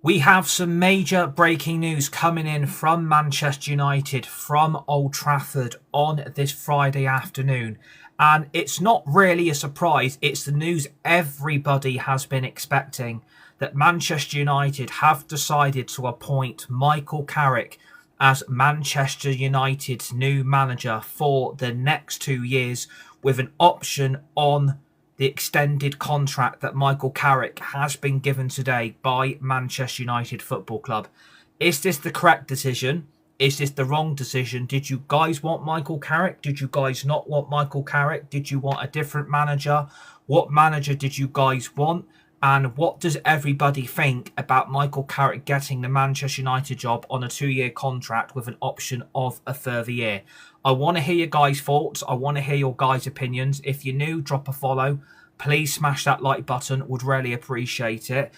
We have some major breaking news coming in from Manchester United, from Old Trafford on this Friday afternoon. And it's not really a surprise. It's the news everybody has been expecting, that Manchester United have decided to appoint Michael Carrick as Manchester United's new manager for the next 2 years, with an option on the extended contract that Michael Carrick has been given today by Manchester United Football Club. Is this the correct decision? Is this the wrong decision? Did you guys want Michael Carrick? Did you guys not want Michael Carrick? Did you want a different manager? What manager did you guys want? And what does everybody think about Michael Carrick getting the Manchester United job on a 2-year contract with an option of a further year? I want to hear your guys' thoughts. I want to hear your guys' opinions. If you're new, drop a follow. Please smash that like button. Would really appreciate it.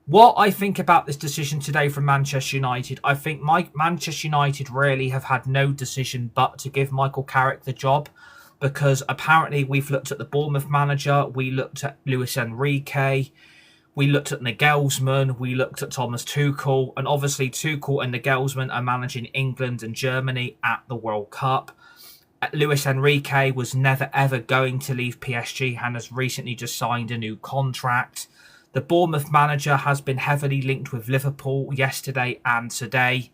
What I think about this decision today from Manchester United, I think Manchester United really have had no decision but to give Michael Carrick the job, because apparently we've looked at the Bournemouth manager, we looked at Luis Enrique, we looked at Nagelsmann, we looked at Thomas Tuchel, and obviously Tuchel and Nagelsmann are managing England and Germany at the World Cup. Luis Enrique was never ever going to leave PSG and has recently just signed a new contract. The Bournemouth manager has been heavily linked with Liverpool yesterday and today.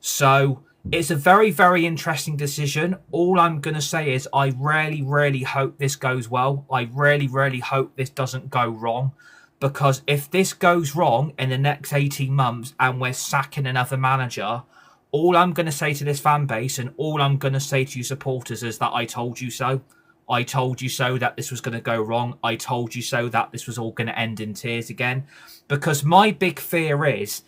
So it's a very, very interesting decision. All I'm going to say is I really, really hope this goes well. I really, really hope this doesn't go wrong. Because if this goes wrong in the next 18 months and we're sacking another manager, all I'm going to say to this fan base and all I'm going to say to you supporters is that I told you so. I told you so that this was going to go wrong. I told you so that this was all going to end in tears again. Because my big fear is,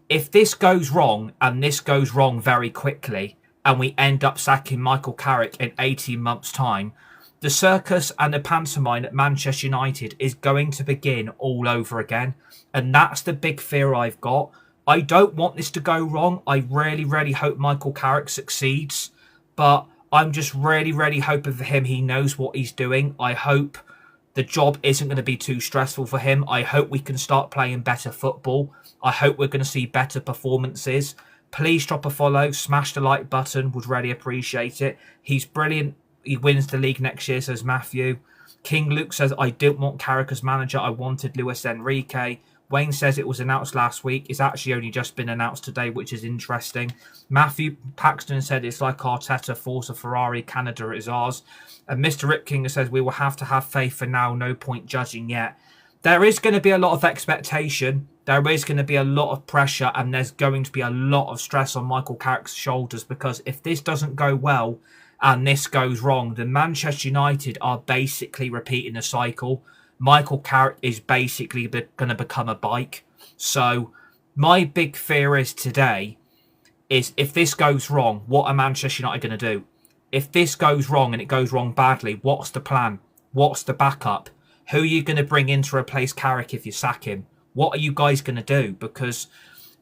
if this goes wrong and this goes wrong very quickly and we end up sacking Michael Carrick in 18 months' time, the circus and the pantomime at Manchester United is going to begin all over again. And that's the big fear I've got. I don't want this to go wrong. I really, really hope Michael Carrick succeeds. But I'm just really, really hoping for him he knows what he's doing. I hope the job isn't going to be too stressful for him. I hope we can start playing better football. I hope we're going to see better performances. Please drop a follow. Smash the like button. Would really appreciate it. He's brilliant. He wins the league next year, says Matthew. King Luke says, I didn't want Carrick as manager. I wanted Luis Enrique. Wayne says it was announced last week. It's actually only just been announced today, which is interesting. Matthew Paxton said it's like Arteta, Forza Ferrari, Canada is ours. And Mr. Ripking says we will have to have faith for now. No point judging yet. There is going to be a lot of expectation. There is going to be a lot of pressure. And there's going to be a lot of stress on Michael Carrick's shoulders. Because if this doesn't go well and this goes wrong, then Manchester United are basically repeating the cycle. Michael Carrick is basically going to become a bike. So my big fear is today is if this goes wrong, what are Manchester United going to do? If this goes wrong and it goes wrong badly, what's the plan? What's the backup? Who are you going to bring in to replace Carrick if you sack him? What are you guys going to do? Because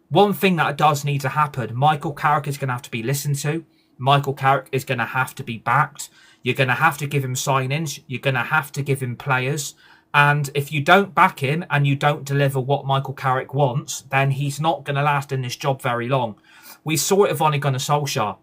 one thing that does need to happen, Michael Carrick is going to have to be listened to. Michael Carrick is going to have to be backed. You're going to have to give him sign-ins. You're going to have to give him players. And if you don't back him and you don't deliver what Michael Carrick wants, then he's not going to last in this job very long. We saw it with Ole Gunnar Solskjaer.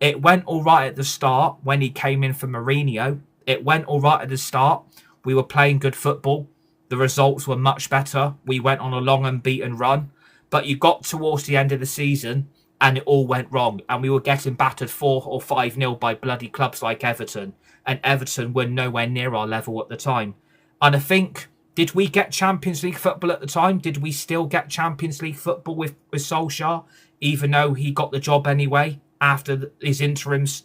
It went all right at the start when he came in for Mourinho. It went all right at the start. We were playing good football. The results were much better. We went on a long unbeaten run. But you got towards the end of the season and it all went wrong. And we were getting battered 4 or 5-0 by bloody clubs like Everton. And Everton were nowhere near our level at the time. And I think, did we get Champions League football at the time? Did we still get Champions League football with Solskjaer? Even though he got the job anyway, after his interims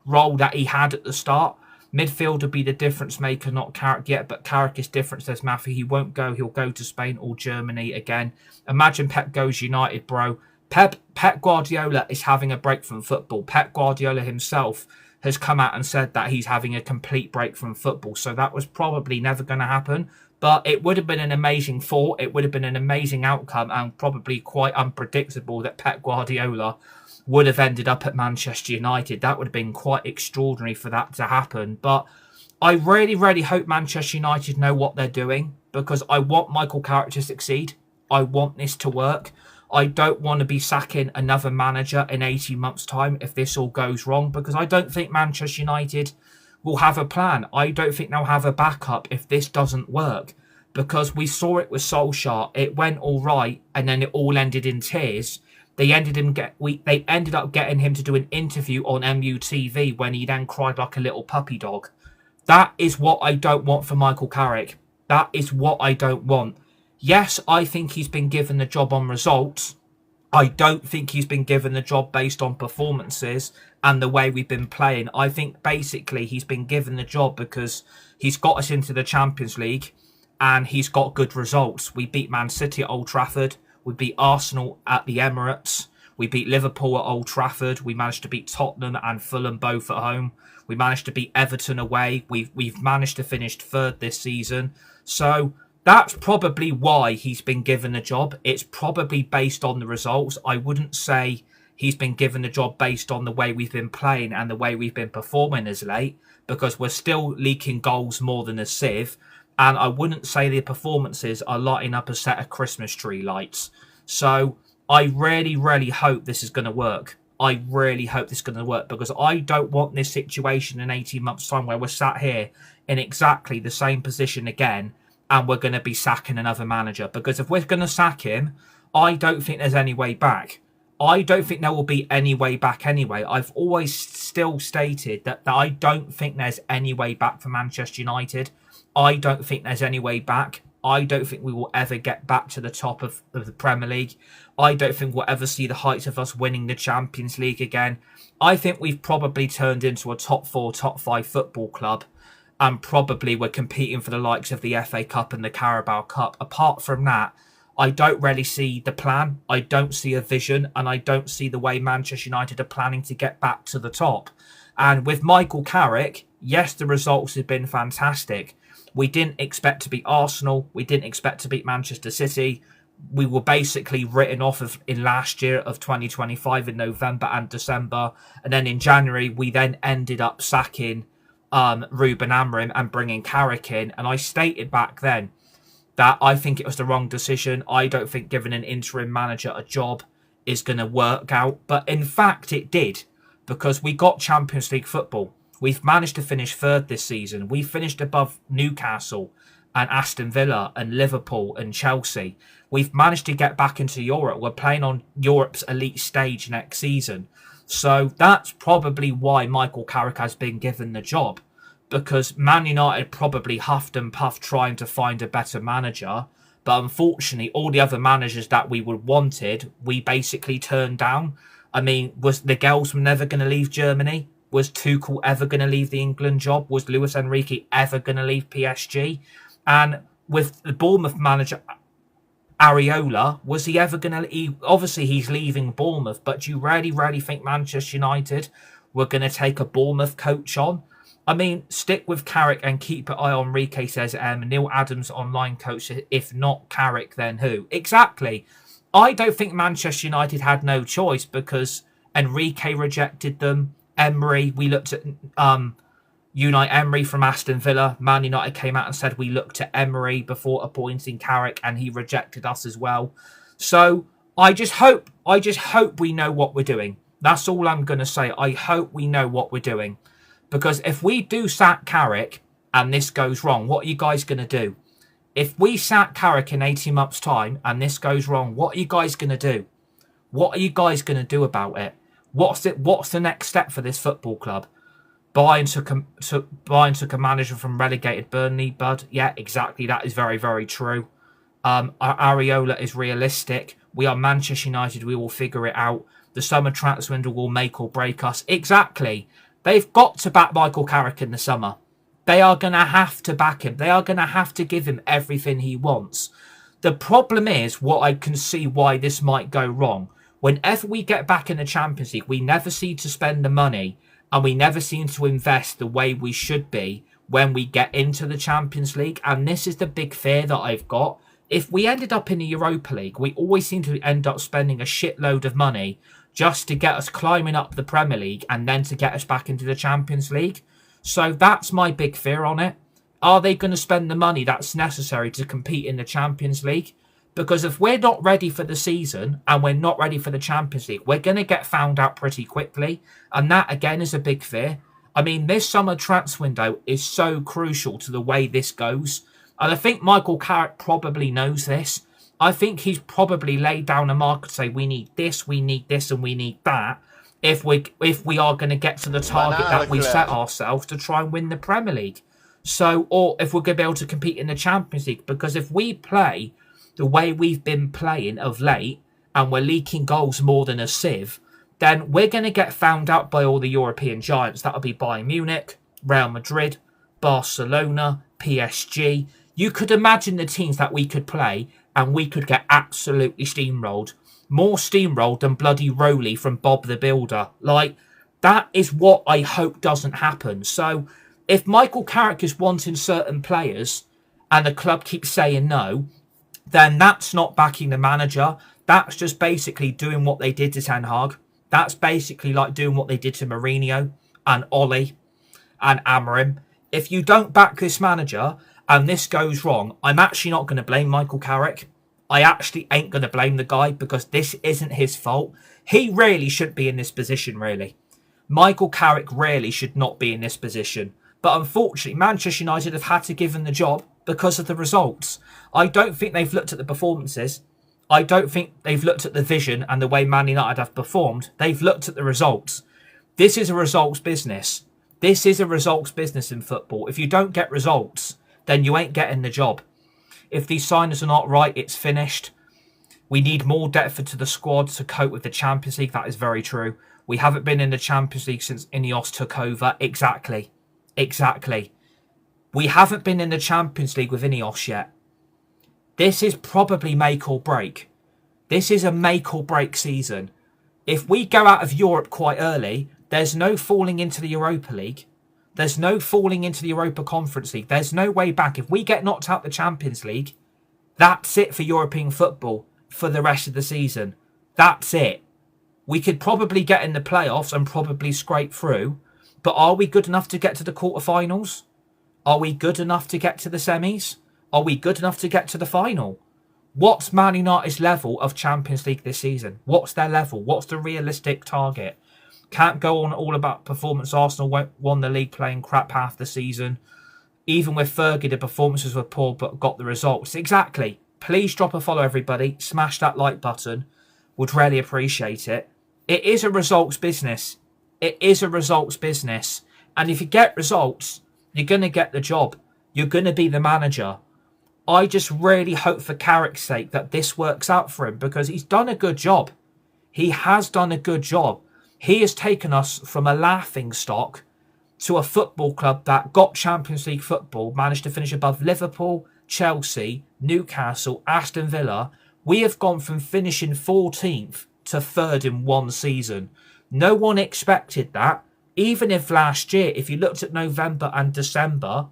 role that he had at the start. Midfield would be the difference maker, not Carrick yet, but Carrick is different, says Matthew. He won't go. He'll go to Spain or Germany again. Imagine Pep goes United, bro. Pep Guardiola is having a break from football. Pep Guardiola himself has come out and said that he's having a complete break from football. So that was probably never going to happen. But it would have been an amazing thought. It would have been an amazing outcome and probably quite unpredictable that Pep Guardiola would have ended up at Manchester United. That would have been quite extraordinary for that to happen. But I really, really hope Manchester United know what they're doing, because I want Michael Carrick to succeed. I want this to work. I don't want to be sacking another manager in 18 months' time if this all goes wrong, because I don't think Manchester United will have a plan. I don't think they'll have a backup if this doesn't work, because we saw it with Solskjaer. It went all right, and then it all ended in tears. They ended up getting him to do an interview on MUTV when he then cried like a little puppy dog. That is what I don't want for Michael Carrick. That is what I don't want. Yes, I think he's been given the job on results. I don't think he's been given the job based on performances and the way we've been playing. I think basically he's been given the job because he's got us into the Champions League and he's got good results. We beat Man City at Old Trafford. We beat Arsenal at the Emirates. We beat Liverpool at Old Trafford. We managed to beat Tottenham and Fulham both at home. We managed to beat Everton away. We've managed to finish third this season. So that's probably why he's been given the job. It's probably based on the results. I wouldn't say he's been given the job based on the way we've been playing and the way we've been performing as late, because we're still leaking goals more than a sieve. And I wouldn't say the performances are lighting up a set of Christmas tree lights. So I really, really hope this is going to work. I really hope this is going to work, because I don't want this situation in 18 months' time where we're sat here in exactly the same position again and we're going to be sacking another manager. Because if we're going to sack him, I don't think there's any way back. I don't think there will be any way back anyway. I've always still stated that I don't think there's any way back for Manchester United. I don't think there's any way back. I don't think we will ever get back to the top of the Premier League. I don't think we'll ever see the heights of us winning the Champions League again. I think we've probably turned into a top 4, top 5 football club, and probably we're competing for the likes of the FA Cup and the Carabao Cup. Apart from that, I don't really see the plan. I don't see a vision, and I don't see the way Manchester United are planning to get back to the top. And with Michael Carrick, yes, the results have been fantastic. We didn't expect to beat Arsenal. We didn't expect to beat Manchester City. We were basically written off in last year of 2025 in November and December. And then in January, we then ended up sacking Ruben Amorim and bringing Carrick in. And I stated back then that I think it was the wrong decision. I don't think giving an interim manager a job is going to work out. But in fact, it did, because we got Champions League football. We've managed to finish third this season. We finished above Newcastle and Aston Villa and Liverpool and Chelsea. We've managed to get back into Europe. We're playing on Europe's elite stage next season. So that's probably why Michael Carrick has been given the job, because Man United probably huffed and puffed trying to find a better manager. But unfortunately, all the other managers that we would wanted, we basically turned down. I mean, was the girls never going to leave Germany? Was Tuchel ever going to leave the England job? Was Luis Enrique ever going to leave PSG? And with the Bournemouth manager, Areola, was he ever going to... Obviously, he's leaving Bournemouth, but do you really, really think Manchester United were going to take a Bournemouth coach on? I mean, stick with Carrick and keep an eye on Enrique, says Neil Adams, online coach. If not Carrick, then who? Exactly. I don't think Manchester United had no choice, because Enrique rejected them. Emery, we looked at Unai Emery from Aston Villa. Man United came out and said we looked at Emery before appointing Carrick, and he rejected us as well. So I just hope we know what we're doing. That's all I'm going to say. I hope we know what we're doing, because if we do sack Carrick and this goes wrong, what are you guys going to do? If we sack Carrick in 18 months' time and this goes wrong, what are you guys going to do? What are you guys going to do about it? What's the next step for this football club? Bayern took a manager from relegated Burnley, Bud. Yeah, exactly. That is very, very true. Areola is realistic. We are Manchester United. We will figure it out. The summer transfer window will make or break us. Exactly. They've got to back Michael Carrick in the summer. They are going to have to back him. They are going to have to give him everything he wants. The problem is, what I can see why this might go wrong. Whenever we get back in the Champions League, we never seem to spend the money, and we never seem to invest the way we should be when we get into the Champions League. And this is the big fear that I've got. If we ended up in the Europa League, we always seem to end up spending a shitload of money just to get us climbing up the Premier League and then to get us back into the Champions League. So that's my big fear on it. Are they going to spend the money that's necessary to compete in the Champions League? Because if we're not ready for the season and we're not ready for the Champions League, we're going to get found out pretty quickly. And that, again, is a big fear. I mean, this summer transfer window is so crucial to the way this goes. And I think Michael Carrick probably knows this. I think he's probably laid down a mark and say, we need this, and we need that. If we are going to get to the target that we set ourselves to try and win the Premier League. So, or if we're going to be able to compete in the Champions League. Because if we play the way we've been playing of late, and we're leaking goals more than a sieve, then we're going to get found out by all the European giants. That'll be Bayern Munich, Real Madrid, Barcelona, PSG. You could imagine the teams that we could play, and we could get absolutely steamrolled. More steamrolled than bloody Rowley from Bob the Builder. Like, that is what I hope doesn't happen. So, if Michael Carrick is wanting certain players, and the club keeps saying no, then that's not backing the manager. That's just basically doing what they did to Ten Hag. That's basically like doing what they did to Mourinho and Ollie and Amorim. If you don't back this manager and this goes wrong, I'm actually not going to blame Michael Carrick. I actually ain't going to blame the guy because this isn't his fault. He really shouldn't be in this position, really. Michael Carrick really should not be in this position. But unfortunately, Manchester United have had to give him the job because of the results. I don't think they've looked at the performances. I don't think they've looked at the vision and the way Man United have performed. They've looked at the results. This is a results business. This is a results business in football. If you don't get results, then you ain't getting the job. If these signings are not right, it's finished. We need more depth to the squad to cope with the Champions League. That is very true. We haven't been in the Champions League since Ineos took over. Exactly. We haven't been in the Champions League with Ineos yet. This is probably make or break. This is a make or break season. If we go out of Europe quite early, there's no falling into the Europa League. There's no falling into the Europa Conference League. There's no way back. If we get knocked out the Champions League, that's it for European football for the rest of the season. That's it. We could probably get in the playoffs and probably scrape through. But are we good enough to get to the quarterfinals? Are we good enough to get to the semis? Are we good enough to get to the final? What's Man United's level of Champions League this season? What's their level? What's the realistic target? Can't go on all about performance. Arsenal won the league playing crap half the season. Even with Fergie, the performances were poor but got the results. Exactly. Please drop a follow, everybody. Smash that like button. Would really appreciate it. It is a results business. It is a results business. And if you get results, you're going to get the job. You're going to be the manager. I just really hope for Carrick's sake that this works out for him because he's done a good job. He has done a good job. He has taken us from a laughing stock to a football club that got Champions League football, managed to finish above Liverpool, Chelsea, Newcastle, Aston Villa. We have gone from finishing 14th to 3rd in one season. No one expected that. Even if last year, if you looked at November and December,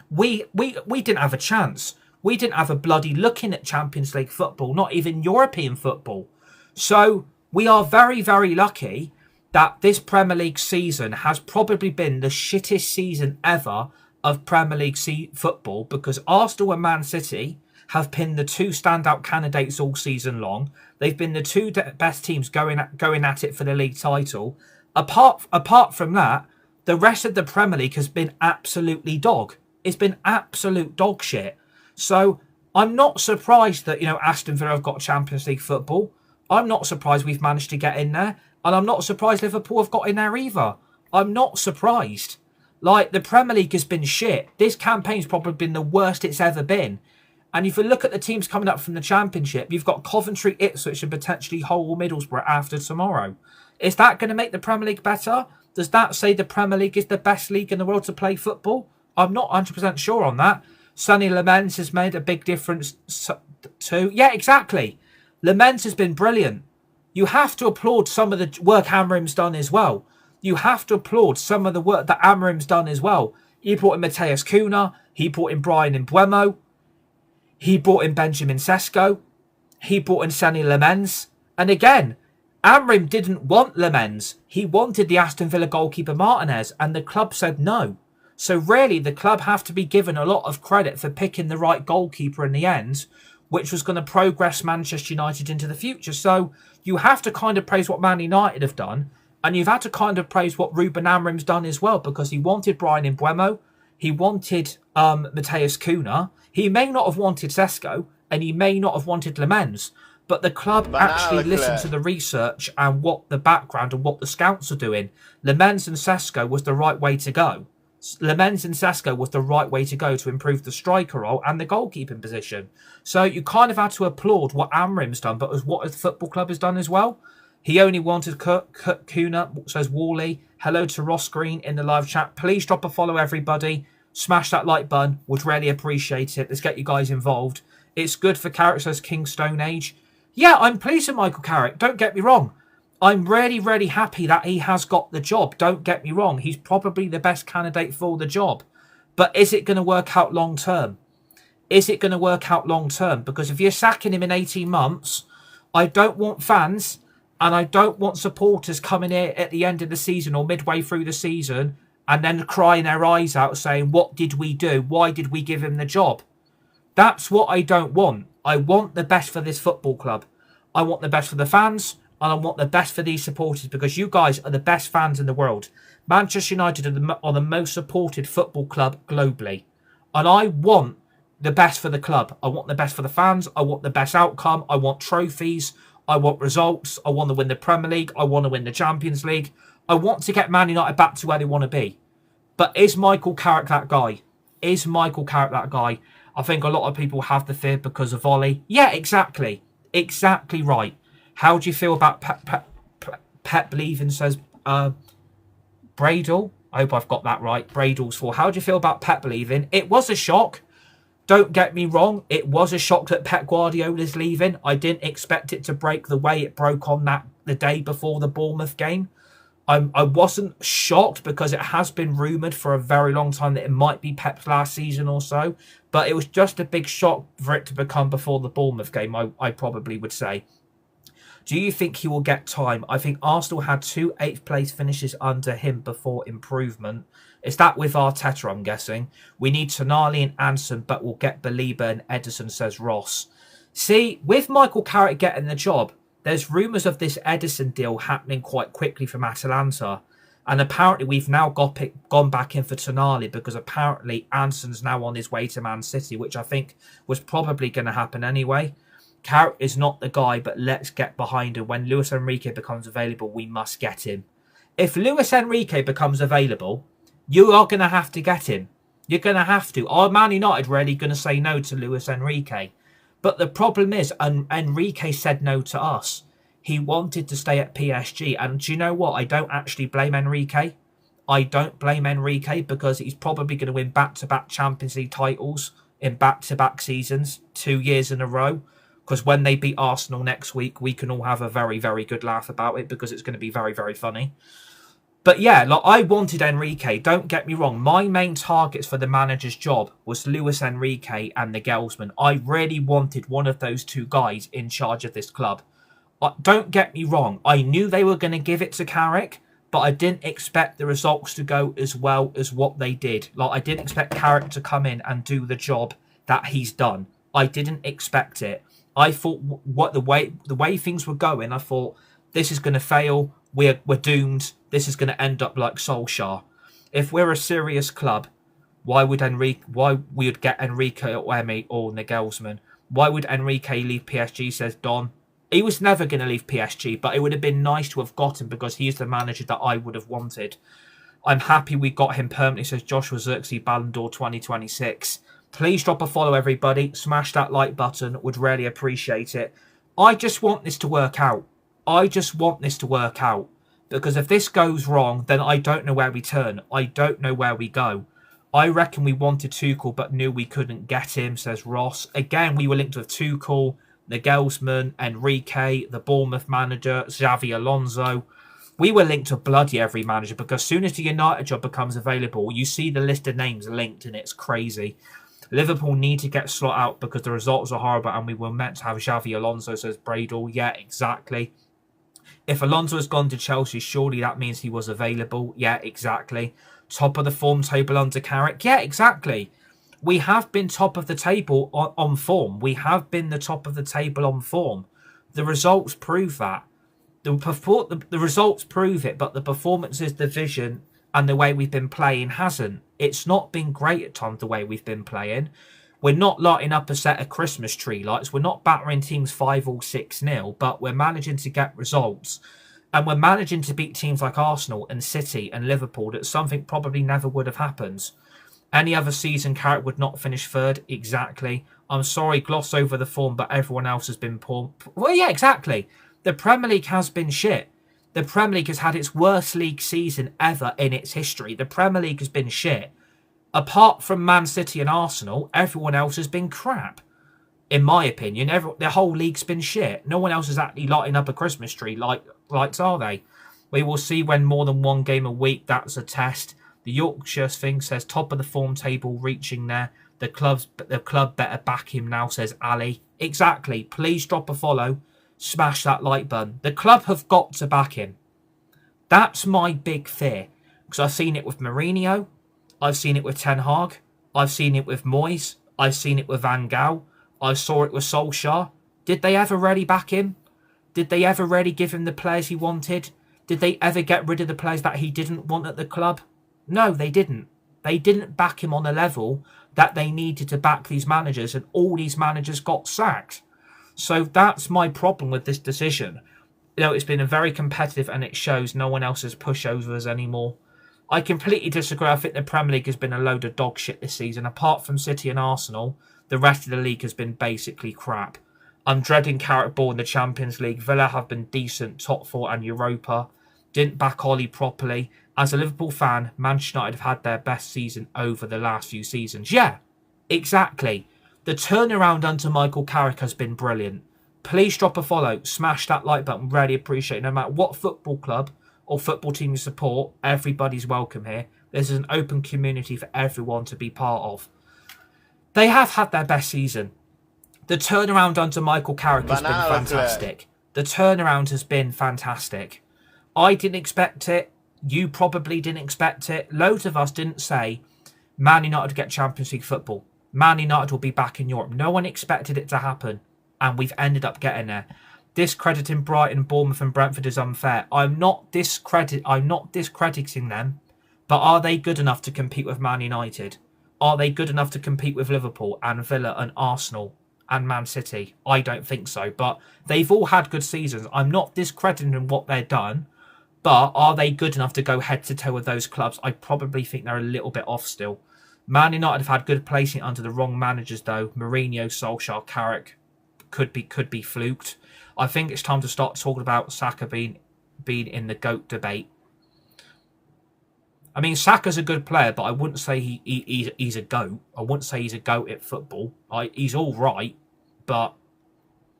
we didn't have a chance. We didn't have a bloody looking at Champions League football, not even European football. So we are very, very lucky that this Premier League season has probably been the shittest season ever of Premier League football because Arsenal and Man City have been the two standout candidates all season long. They've been the two best teams going at it for the league title. Apart from that, the rest of the Premier League has been absolutely dog. It's been absolute dog shit. So I'm not surprised that, Aston Villa have got Champions League football. I'm not surprised we've managed to get in there. And I'm not surprised Liverpool have got in there either. I'm not surprised. Like, the Premier League has been shit. This campaign's probably been the worst it's ever been. And if you look at the teams coming up from the Championship, you've got Coventry, Ipswich and potentially Hull or Middlesbrough after tomorrow. Is that going to make the Premier League better? Does that say the Premier League is the best league in the world to play football? I'm not 100% sure on that. Sonny Lamens has made a big difference too. Yeah, exactly. Lamens has been brilliant. You have to applaud some of the work Amorim's done as well. You have to applaud some of the work that Amorim's done as well. He brought in Mateus Cunha. He brought in Brian Mbeumo. He brought in Benjamin Sesko. He brought in Sonny Lamens. And again, Amrim didn't want Lemens. He wanted the Aston Villa goalkeeper Martinez, and the club said no. So really, the club have to be given a lot of credit for picking the right goalkeeper in the end, which was going to progress Manchester United into the future. So you have to kind of praise what Man United have done, and you've had to kind of praise what Ruben Amrim's done as well, because he wanted Brian Mbeumo, he wanted Mateus Cunha, he may not have wanted Sesko, and he may not have wanted Lemens, but the club actually listened to the research and what the background and what the scouts are doing. Lemens and Sesko was the right way to go. Lemens and Sesko was the right way to go to improve the striker role and the goalkeeping position. So you kind of had to applaud what Amrim's done, but what the football club has done as well. He only wanted Cunha, says Wally. Hello to Ross Green in the live chat. Please drop a follow, everybody. Smash that like button. Would really appreciate it. Let's get you guys involved. It's good for Carrick, says King Stone Age. Yeah, I'm pleased with Michael Carrick. Don't get me wrong. I'm really, really happy that he has got the job. Don't get me wrong. He's probably the best candidate for the job. But is it going to work out long term? Is it going to work out long term? Because if you're sacking him in 18 months, I don't want fans and I don't want supporters coming here at the end of the season or midway through the season and then crying their eyes out saying, what did we do? Why did we give him the job? That's what I don't want. I want the best for this football club. I want the best for the fans. And I want the best for these supporters, because you guys are the best fans in the world. Manchester United are the most supported football club globally. And I want the best for the club. I want the best for the fans. I want the best outcome. I want trophies. I want results. I want to win the Premier League. I want to win the Champions League. I want to get Man United back to where they want to be. But is Michael Carrick that guy? Is Michael Carrick that guy? I think a lot of people have the fear because of Ollie. Yeah, exactly. Exactly right. How do you feel about Pep leaving, says Bradle? I hope I've got that right. Bradle's for. How do you feel about Pep leaving? It was a shock. Don't get me wrong. It was a shock that Pep Guardiola's leaving. I didn't expect it to break the way it broke on the day before the Bournemouth game. I wasn't shocked because it has been rumoured for a very long time that it might be Pep's last season or so. But it was just a big shock for it to become before the Bournemouth game, I probably would say. Do you think he will get time? I think Arsenal had 2 8th place finishes under him before improvement. Is that with Arteta, I'm guessing? We need Tonali and Anson, but we'll get Belieber and Edison, says Ross. See, with Michael Carrick getting the job, there's rumours of this Edison deal happening quite quickly from Atalanta. And apparently we've now gone back in for Tonali because apparently Anson's now on his way to Man City, which I think was probably going to happen anyway. Carrick is not the guy, but let's get behind him. When Luis Enrique becomes available, we must get him. If Luis Enrique becomes available, you are going to have to get him. You're going to have to. Are Man United really going to say no to Luis Enrique? But the problem is, Enrique said no to us. He wanted to stay at PSG. And do you know what? I don't actually blame Enrique. I don't blame Enrique because he's probably going to win back-to-back Champions League titles in back-to-back seasons, 2 years in a row. Because when they beat Arsenal next week, we can all have a very, very good laugh about it because it's going to be very, very funny. But yeah, like I wanted Enrique. Don't get me wrong. My main targets for the manager's job was Luis Enrique and the Nagelsmann. I really wanted one of those two guys in charge of this club. Don't get me wrong. I knew they were going to give it to Carrick, but I didn't expect the results to go as well as what they did. Like I didn't expect Carrick to come in and do the job that he's done. I didn't expect it. I thought the way things were going, I thought this is going to fail. We're doomed. This is going to end up like Solskjaer. If we're a serious club, why we would get Enrique or Emi or Nagelsmann? Why would Enrique leave PSG? Says Don. He was never going to leave PSG, but it would have been nice to have got him because he's the manager that I would have wanted. I'm happy we got him permanently, says Joshua Xerxes, Ballon d'Or 2026. Please drop a follow, everybody. Smash that like button. Would really appreciate it. I just want this to work out. I just want this to work out. Because if this goes wrong, then I don't know where we turn. I don't know where we go. I reckon we wanted Tuchel, but knew we couldn't get him, says Ross. Again, we were linked with Tuchel, Nagelsmann, Enrique, the Bournemouth manager, Xavi Alonso. We were linked to bloody every manager because as soon as the United job becomes available, you see the list of names linked and it's crazy. Liverpool need to get Slot out because the results are horrible and we were meant to have Xavi Alonso, says Bradle. Yeah, exactly. If Alonso has gone to Chelsea, surely that means he was available. Yeah, exactly. Top of the form table under Carrick. Yeah, exactly. We have been top of the table on form. We have been the top of the table on form. The results prove that. The results prove it, but the performances, the vision, and the way we've been playing hasn't. It's not been great at times the way we've been playing. We're not lighting up a set of Christmas tree lights. We're not battering teams 5 or 6-0, but we're managing to get results. And we're managing to beat teams like Arsenal and City and Liverpool. That's something probably never would have happened. Any other season, Carrick would not finish third. Exactly. I'm sorry, gloss over the form, but everyone else has been poor. Well, yeah, exactly. The Premier League has been shit. The Premier League has had its worst league season ever in its history. The Premier League has been shit. Apart from Man City and Arsenal, everyone else has been crap. In my opinion, the whole league's been shit. No one else is actually lighting up a Christmas tree lights, are they? We will see when more than one game a week. That's a test. The Yorkshire thing says top of the form table reaching there. The club better back him now, says Ali. Exactly. Please drop a follow. Smash that like button. The club have got to back him. That's my big fear. Because I've seen it with Mourinho. I've seen it with Ten Hag. I've seen it with Moyes. I've seen it with Van Gaal. I saw it with Solskjaer. Did they ever really back him? Did they ever really give him the players he wanted? Did they ever get rid of the players that he didn't want at the club? No, they didn't. They didn't back him on a level that they needed to back these managers, and all these managers got sacked. So that's my problem with this decision. You know, it's been a very competitive, and it shows no one else has pushovers anymore. I completely disagree. I think the Premier League has been a load of dog shit this season. Apart from City and Arsenal, the rest of the league has been basically crap. I'm dreading Carrick ball in the Champions League. Villa have been decent, top 4 and Europa. Didn't back Ollie properly. As a Liverpool fan, Manchester United have had their best season over the last few seasons. Yeah, exactly. The turnaround under Michael Carrick has been brilliant. Please drop a follow. Smash that like button. Really appreciate it. No matter what football club or football team you support, everybody's welcome here. This is an open community for everyone to be part of. They have had their best season. The turnaround under Michael Carrick has been fantastic. The turnaround has been fantastic. I didn't expect it. You probably didn't expect it. Loads of us didn't say Man United get Champions League football. Man United will be back in Europe. No one expected it to happen, and we've ended up getting there. Discrediting Brighton, Bournemouth and Brentford is unfair. I'm not discrediting them, but are they good enough to compete with Man United? Are they good enough to compete with Liverpool and Villa and Arsenal and Man City? I don't think so, but they've all had good seasons. I'm not discrediting what they've done, but are they good enough to go head-to-toe with those clubs? I probably think they're a little bit off still. Man United have had good placing under the wrong managers, though. Mourinho, Solskjaer, Carrick could be fluked. I think it's time to start talking about Saka being in the GOAT debate. I mean, Saka's a good player, but I wouldn't say he's a GOAT. I wouldn't say he's a GOAT at football. He's all right, but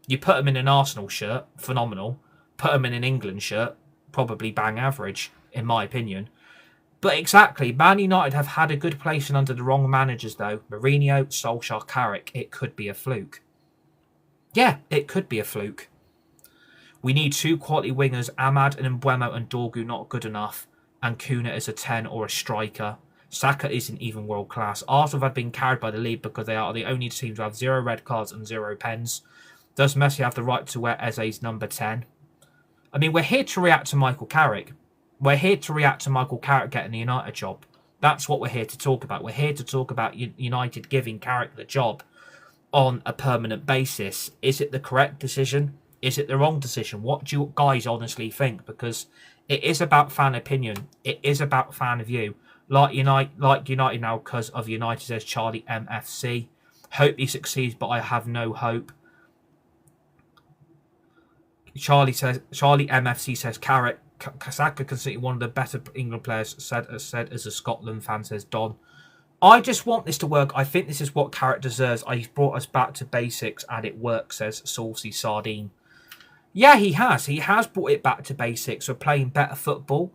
you put him in an Arsenal shirt, phenomenal. Put him in an England shirt, probably bang average, in my opinion. But exactly, Man United have had a good placing under the wrong managers, though. Mourinho, Solskjaer, Carrick. It could be a fluke. Yeah, it could be a fluke. We need 2 quality wingers. Ahmad and Mbeumo and Dorgu not good enough. And Kuna is a 10 or a striker. Saka isn't even world class. Arsenal have been carried by the lead because they are the only team to have 0 red cards and 0 pens. Does Messi have the right to wear Eze's number 10? I mean, we're here to react to Michael Carrick. We're here to react to Michael Carrick getting the United job. That's what we're here to talk about. We're here to talk about United giving Carrick the job on a permanent basis. Is it the correct decision? Is it the wrong decision? What do you guys honestly think? Because it is about fan opinion. It is about fan view. Like United now because of United, says Charlie MFC. Hope he succeeds, but I have no hope. Charlie MFC says Carrick. Saka considered one of the better England players, said as a Scotland fan, says Don. I just want this to work. I think this is what Carrick deserves. He's brought us back to basics and it works, says Saucy Sardine. Yeah, he has. He has brought it back to basics. We're playing better football.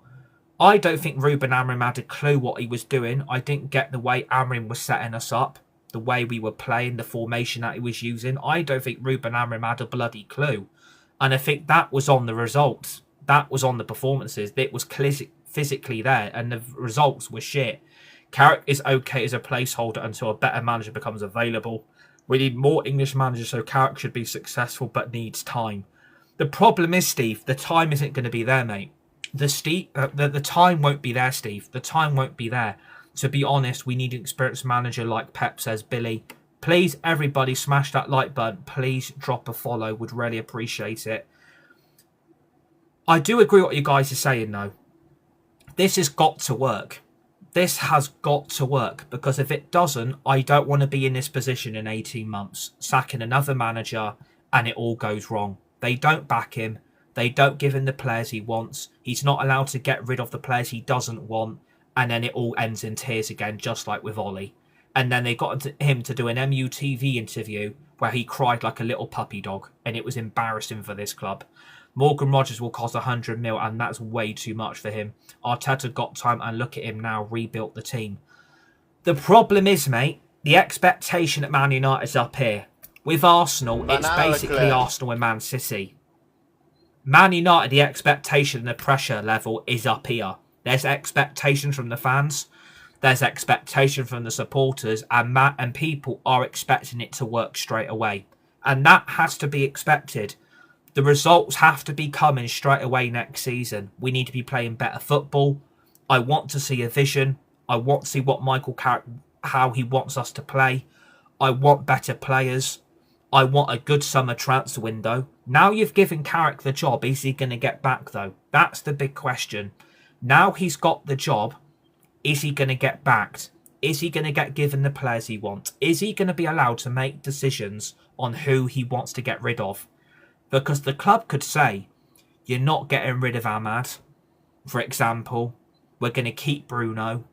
I don't think Ruben Amorim had a clue what he was doing. I didn't get the way Amorim was setting us up, the way we were playing, the formation that he was using. I don't think Ruben Amorim had a bloody clue. And I think that was on the results. That was on the performances. It was physically there, and the results were shit. Carrick is okay as a placeholder until a better manager becomes available. We need more English managers, so Carrick should be successful, but needs time. The problem is, Steve, the time isn't going to be there, mate. The time won't be there, Steve. The time won't be there. To be honest, we need an experienced manager like Pep says. Billy, please, everybody, smash that like button. Please drop a follow. Would really appreciate it. I do agree with what you guys are saying, though. This has got to work. This has got to work, because if it doesn't, I don't want to be in this position in 18 months, sacking another manager, and it all goes wrong. They don't back him. They don't give him the players he wants. He's not allowed to get rid of the players he doesn't want, and then it all ends in tears again, just like with Ollie. And then they got him to do an MUTV interview where he cried like a little puppy dog, and it was embarrassing for this club. Morgan Rogers will cost 100 mil, and that's way too much for him. Arteta got time, and look at him now, rebuilt the team. The problem is, mate, the expectation at Man United is up here. With Arsenal, it's basically Arsenal and Man City. Man United, the expectation and the pressure level is up here. There's expectation from the fans. There's expectation from the supporters, and people are expecting it to work straight away. And that has to be expected. The results have to be coming straight away next season. We need to be playing better football. I want to see a vision. I want to see what Michael Carrick, how he wants us to play. I want better players. I want a good summer transfer window. Now you've given Carrick the job, is he going to get back though? That's the big question. Now he's got the job, is he going to get backed? Is he going to get given the players he wants? Is he going to be allowed to make decisions on who he wants to get rid of? Because the club could say, you're not getting rid of Ahmad, for example. We're going to keep Bruno.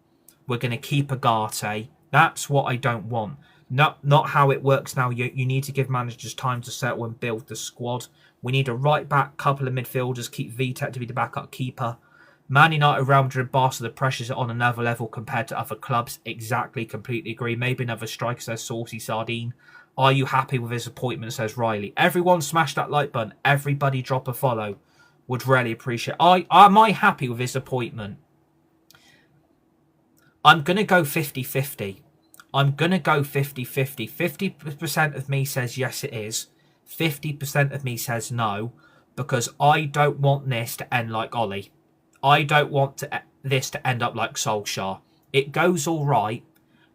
We're going to keep Agate. That's what I don't want. Not how it works now. You need to give managers time to settle and build the squad. We need a right back, couple of midfielders, keep Vitek to be the backup keeper. Man United, Real Madrid, Barca, the pressures are on another level compared to other clubs. Exactly, completely agree. Maybe another striker, says Saucy Sardine. Are you happy with his appointment, says Riley. Everyone smash that like button. Everybody drop a follow. Would really appreciate it. Am I happy with his appointment? I'm going to go 50-50. I'm going to go 50-50. 50% of me says yes, it is. 50% of me says no, because I don't want this to end like Ollie. I don't want this to end up like Solskjaer. It goes all right.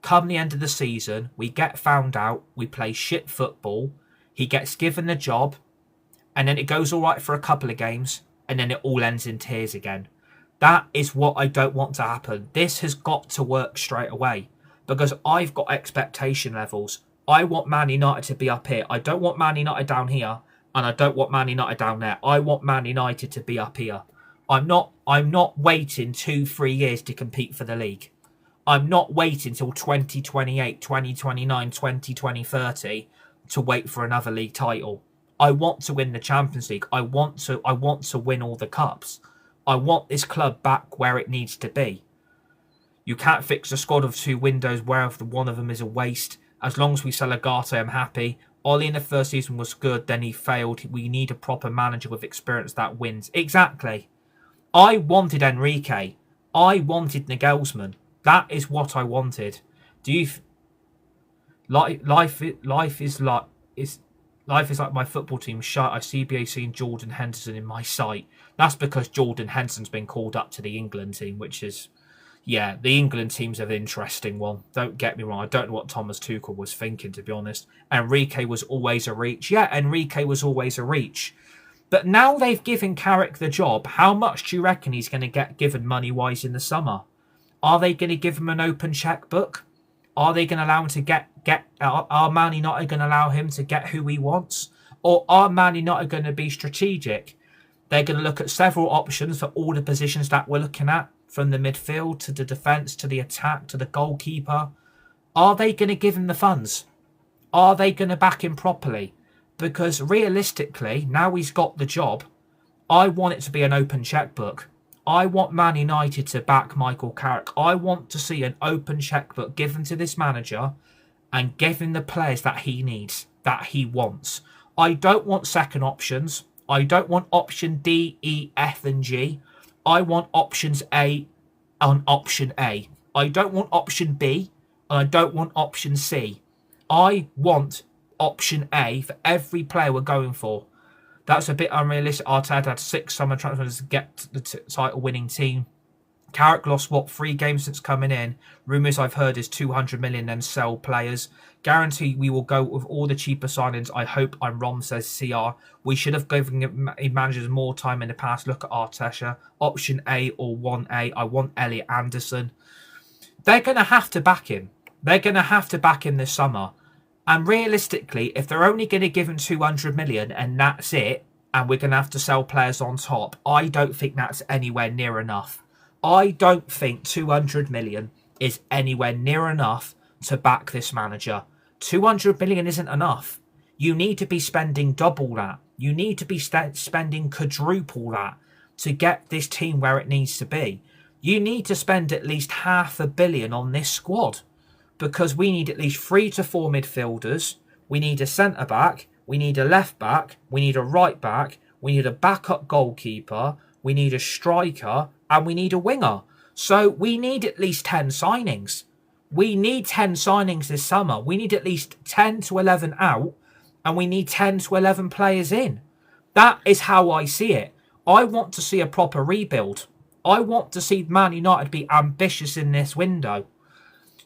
Come the end of the season, we get found out, we play shit football, he gets given the job, and then it goes all right for a couple of games, and then it all ends in tears again. That is what I don't want to happen. This has got to work straight away, because I've got expectation levels. I want Man United to be up here. I don't want Man United down here, and I don't want Man United down there. I want Man United to be up here. I'm not waiting 2-3 years to compete for the league. I'm not waiting till 2028, 2029, 2030 to wait for another league title. I want to win the Champions League. I want to win all the cups. I want this club back where it needs to be. You can't fix a squad of 2 windows where one of them is a waste. As long as we sell Agate, I'm happy. Ollie in the first season was good, then he failed. We need a proper manager with experience that wins. Exactly. I wanted Enrique. I wanted Nagelsmann. That is what I wanted. Do you life is like my football team shite. I CBA seen Jordan Henderson in my sight. That's because Jordan Henderson's been called up to the England team, which is, yeah, the England team's an interesting one. Don't get me wrong. I don't know what Thomas Tuchel was thinking, to be honest. Enrique was always a reach. Yeah, Enrique was always a reach. But now they've given Carrick the job. How much do you reckon he's going to get given money-wise in the summer? Are they going to give him an open checkbook? Are they going to allow him to get? Are Man United going to allow him to get who he wants? Or are Man United going to be strategic? They're going to look at several options for all the positions that we're looking at, from the midfield to the defence to the attack to the goalkeeper. Are they going to give him the funds? Are they going to back him properly? Because realistically, now he's got the job, I want it to be an open checkbook. I want Man United to back Michael Carrick. I want to see an open checkbook given to this manager and give him the players that he needs, that he wants. I don't want second options. I don't want option D, E, F, and G. I want options A on option A. I don't want option B, and I don't want option C. I want option A for every player we're going for. That's a bit unrealistic. Arteta had 6 summer transfers to get the title-winning team. Carrick lost, 3 games since coming in. Rumours I've heard is 200 million, then sell players. Guarantee we will go with all the cheaper signings. I hope I'm wrong, says CR. We should have given managers more time in the past. Look at Arteta. Option A or 1A. I want Elliot Anderson. They're going to have to back him. They're going to have to back him this summer. And realistically, if they're only going to give him 200 million and that's it, and we're going to have to sell players on top, I don't think that's anywhere near enough. I don't think 200 million is anywhere near enough to back this manager. 200 million isn't enough. You need to be spending double that. You need to be spending quadruple that to get this team where it needs to be. You need to spend at least $500 million on this squad, because we need at least 3 to 4 midfielders. We need a centre-back. We need a left-back. We need a right-back. We need a backup goalkeeper. We need a striker. And we need a winger. So we need at least 10 signings. We need 10 signings this summer. We need at least 10 to 11 out. And we need 10 to 11 players in. That is how I see it. I want to see a proper rebuild. I want to see Man United be ambitious in this window.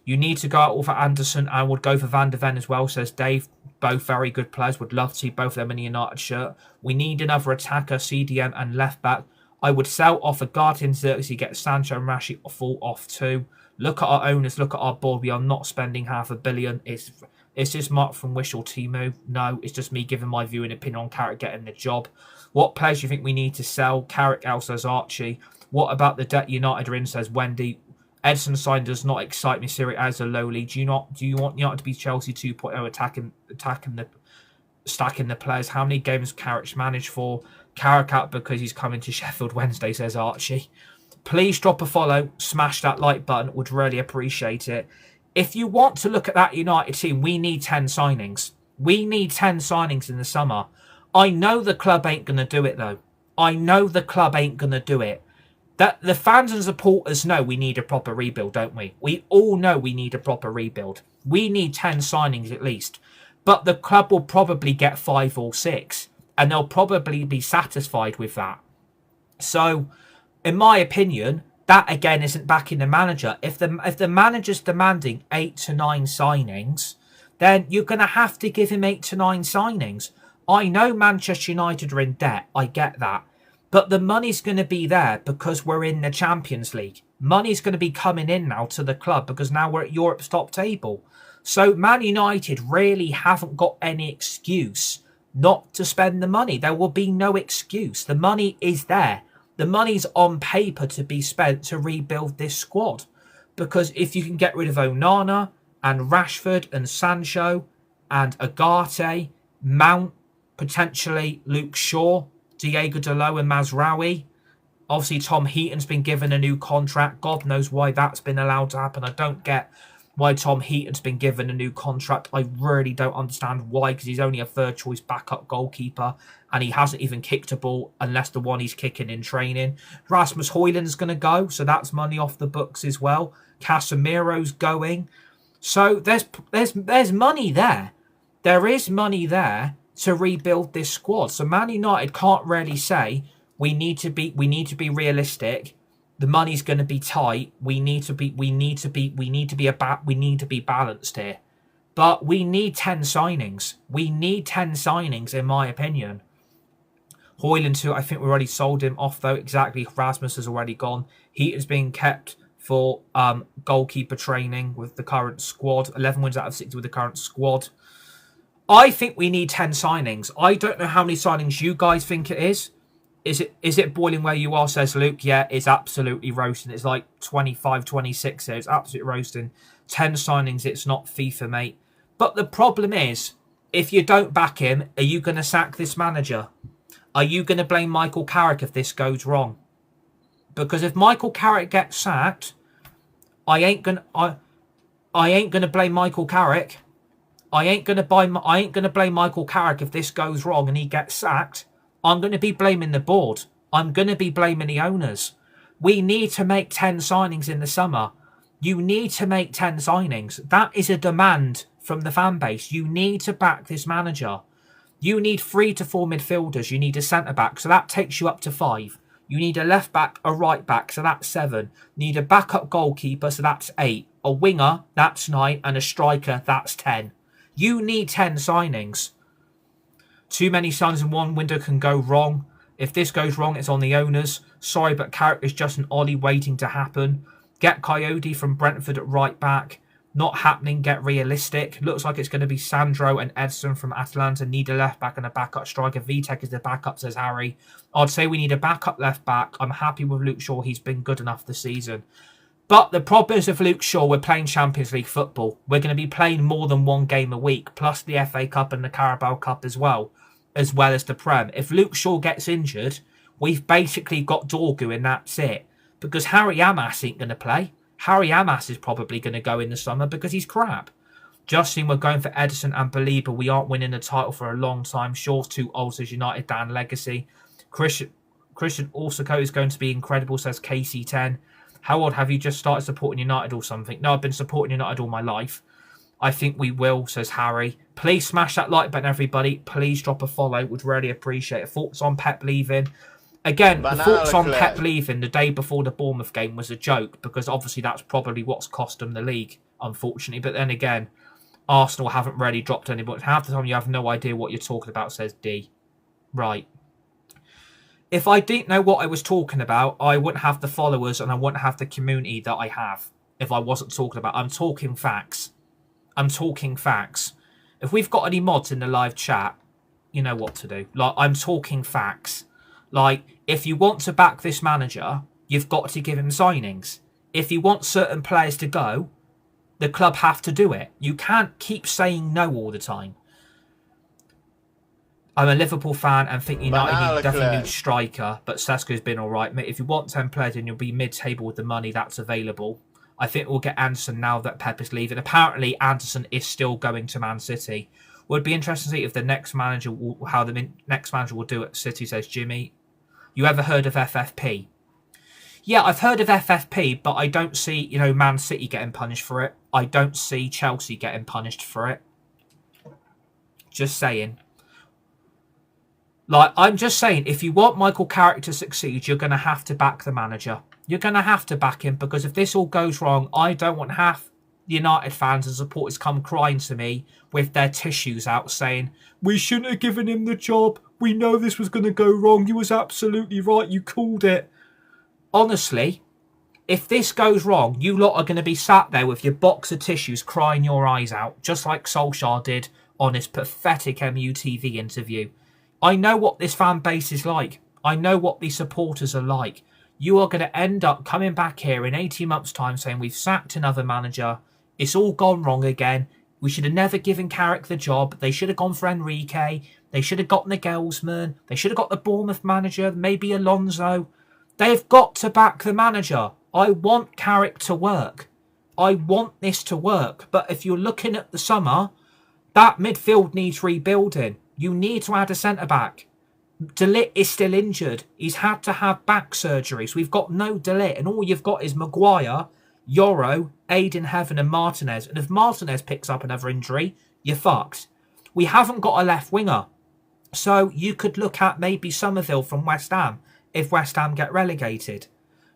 You need to go out for Anderson. I would go for Van der Ven as well, says Dave. Both very good players. Would love to see both of them in a United shirt. We need another attacker, CDM and left back. I would sell off a Guardian Xerxes, get Sancho and Rashi fall off too. Look at our owners, look at our board. We are not spending $500 million. Is this Mark from Wish or Timu? No, it's just me giving my view and opinion on Carrick getting the job. What players do you think we need to sell? Carrick out, says Archie. What about the debt United are in, says Wendy. Edson sign does not excite me. Serie A as a low league. Do you want United to be Chelsea 2.0 stacking the players? How many games Carrick's managed for? Carrick out because he's coming to Sheffield Wednesday, says Archie. Please drop a follow, smash that like button, would really appreciate it. If you want to look at that United team, we need 10 signings. We need 10 signings in the summer. I know the club ain't going to do it though. I know the club ain't going to do it. That the fans and supporters know we need a proper rebuild, don't we? We all know we need a proper rebuild. We need 10 signings at least. But the club will probably get 5 or 6. And they'll probably be satisfied with that. So, in my opinion, that again isn't backing the manager. If the manager's demanding 8 to 9 signings, then you're going to have to give him 8 to 9 signings. I know Manchester United are in debt. I get that. But the money's going to be there because we're in the Champions League. Money's going to be coming in now to the club because now we're at Europe's top table. So Man United really haven't got any excuse not to spend the money. There will be no excuse. The money is there. The money's on paper to be spent to rebuild this squad. Because if you can get rid of Onana and Rashford and Sancho and Agate, Mount, potentially Luke Shaw, Diego Dalot and Mazraoui. Obviously, Tom Heaton's been given a new contract. God knows why that's been allowed to happen. I don't get why Tom Heaton's been given a new contract. I really don't understand why, because he's only a third-choice backup goalkeeper, and he hasn't even kicked a ball unless the one he's kicking in training. Rasmus Højlund's going to go, so that's money off the books as well. Casemiro's going. So there's money there. There is money there to rebuild this squad. So Man United can't really say we need to be realistic. The money's going to be tight. We need to be balanced here. But we need 10 signings. We need 10 signings, in my opinion. Højlund too, I think we already sold him off though. Exactly. Rasmus has already gone. He is being kept for goalkeeper training with the current squad. 11 wins out of 60 with the current squad. I think we need 10 signings. I don't know how many signings you guys think it is. Is it boiling where you are, says Luke? Yeah, it's absolutely roasting. It's like 25, 26 here. It's absolutely roasting. 10 signings, it's not FIFA, mate. But the problem is, if you don't back him, are you going to sack this manager? Are you going to blame Michael Carrick if this goes wrong? Because if Michael Carrick gets sacked, I ain't gonna blame Michael Carrick. I ain't gonna blame Michael Carrick if this goes wrong and he gets sacked. I'm going to be blaming the board. I'm going to be blaming the owners. We need to make 10 signings in the summer. You need to make 10 signings. That is a demand from the fan base. You need to back this manager. You need 3 to 4 midfielders. You need a centre-back, so that takes you up to 5. You need a left-back, a right-back, so that's 7. You need a backup goalkeeper, so that's 8. A winger, that's 9. And a striker, that's 10. You need 10 signings. Too many signings in one window can go wrong. If this goes wrong, it's on the owners. Sorry, but Carrick is just an ollie waiting to happen. Get Coyote from Brentford at right back. Not happening. Get realistic. Looks like it's going to be Sandro and Edson from Atalanta. Need a left back and a backup striker. Vitek is the backup, says Harry. I'd say we need a backup left back. I'm happy with Luke Shaw. He's been good enough this season. But the problem is with Luke Shaw, we're playing Champions League football. We're going to be playing more than one game a week, plus the FA Cup and the Carabao Cup as well as the Prem. If Luke Shaw gets injured, we've basically got Dorgu and that's it. Because Harry Amas ain't going to play. Harry Amas is probably going to go in the summer because he's crap. Justin, we're going for Edison and Belieber. We aren't winning the title for a long time. Shaw's too old, says United Dan Legacy. Christian Orsico is going to be incredible, says KC10. How old have you just started supporting United or something? No, I've been supporting United all my life. I think we will, says Harry. Please smash that like button, everybody. Please drop a follow. Would really appreciate it. Thoughts on Pep leaving? Again, the thoughts on Pep leaving the day before the Bournemouth game was a joke because obviously that's probably what's cost them the league, unfortunately. But then again, Arsenal haven't really dropped any, but half the time you have no idea what you're talking about, says D. Right. If I didn't know what I was talking about, I wouldn't have the followers and I wouldn't have the community that I have if I wasn't talking about. I'm talking facts. I'm talking facts. If we've got any mods in the live chat, you know what to do. Like, I'm talking facts. Like, if you want to back this manager, you've got to give him signings. If you want certain players to go, the club have to do it. You can't keep saying no all the time. I'm a Liverpool fan and think United definitely need a striker, but Sesko's been all right. If you want 10 players and you'll be mid-table with the money that's available, I think we'll get Anderson now that Pep is leaving. Apparently, Anderson is still going to Man City. Would be interesting to see if the next manager how the next manager will do at City, says Jimmy. You ever heard of FFP? Yeah, I've heard of FFP, but I don't see, Man City getting punished for it. I don't see Chelsea getting punished for it. Just saying. Like, I'm just saying, if you want Michael Carrick to succeed, you're going to have to back the manager. You're going to have to back him, because if this all goes wrong, I don't want half United fans and supporters come crying to me with their tissues out saying, we shouldn't have given him the job. We know this was going to go wrong. You was absolutely right. You called it. Honestly, if this goes wrong, you lot are going to be sat there with your box of tissues crying your eyes out, just like Solskjaer did on his pathetic MUTV interview. I know what this fan base is like. I know what these supporters are like. You are going to end up coming back here in 18 months' time saying we've sacked another manager. It's all gone wrong again. We should have never given Carrick the job. They should have gone for Enrique. They should have gotten the Gelsman. They should have got the Bournemouth manager, maybe Alonso. They've got to back the manager. I want Carrick to work. I want this to work. But if you're looking at the summer, that midfield needs rebuilding. You need to add a centre-back. De Ligt is still injured. He's had to have back surgery. So we've got no De Ligt. And all you've got is Maguire, Yoro, Aiden Heaven and Martinez. And if Martinez picks up another injury, you're fucked. We haven't got a left winger. So you could look at maybe Somerville from West Ham if West Ham get relegated.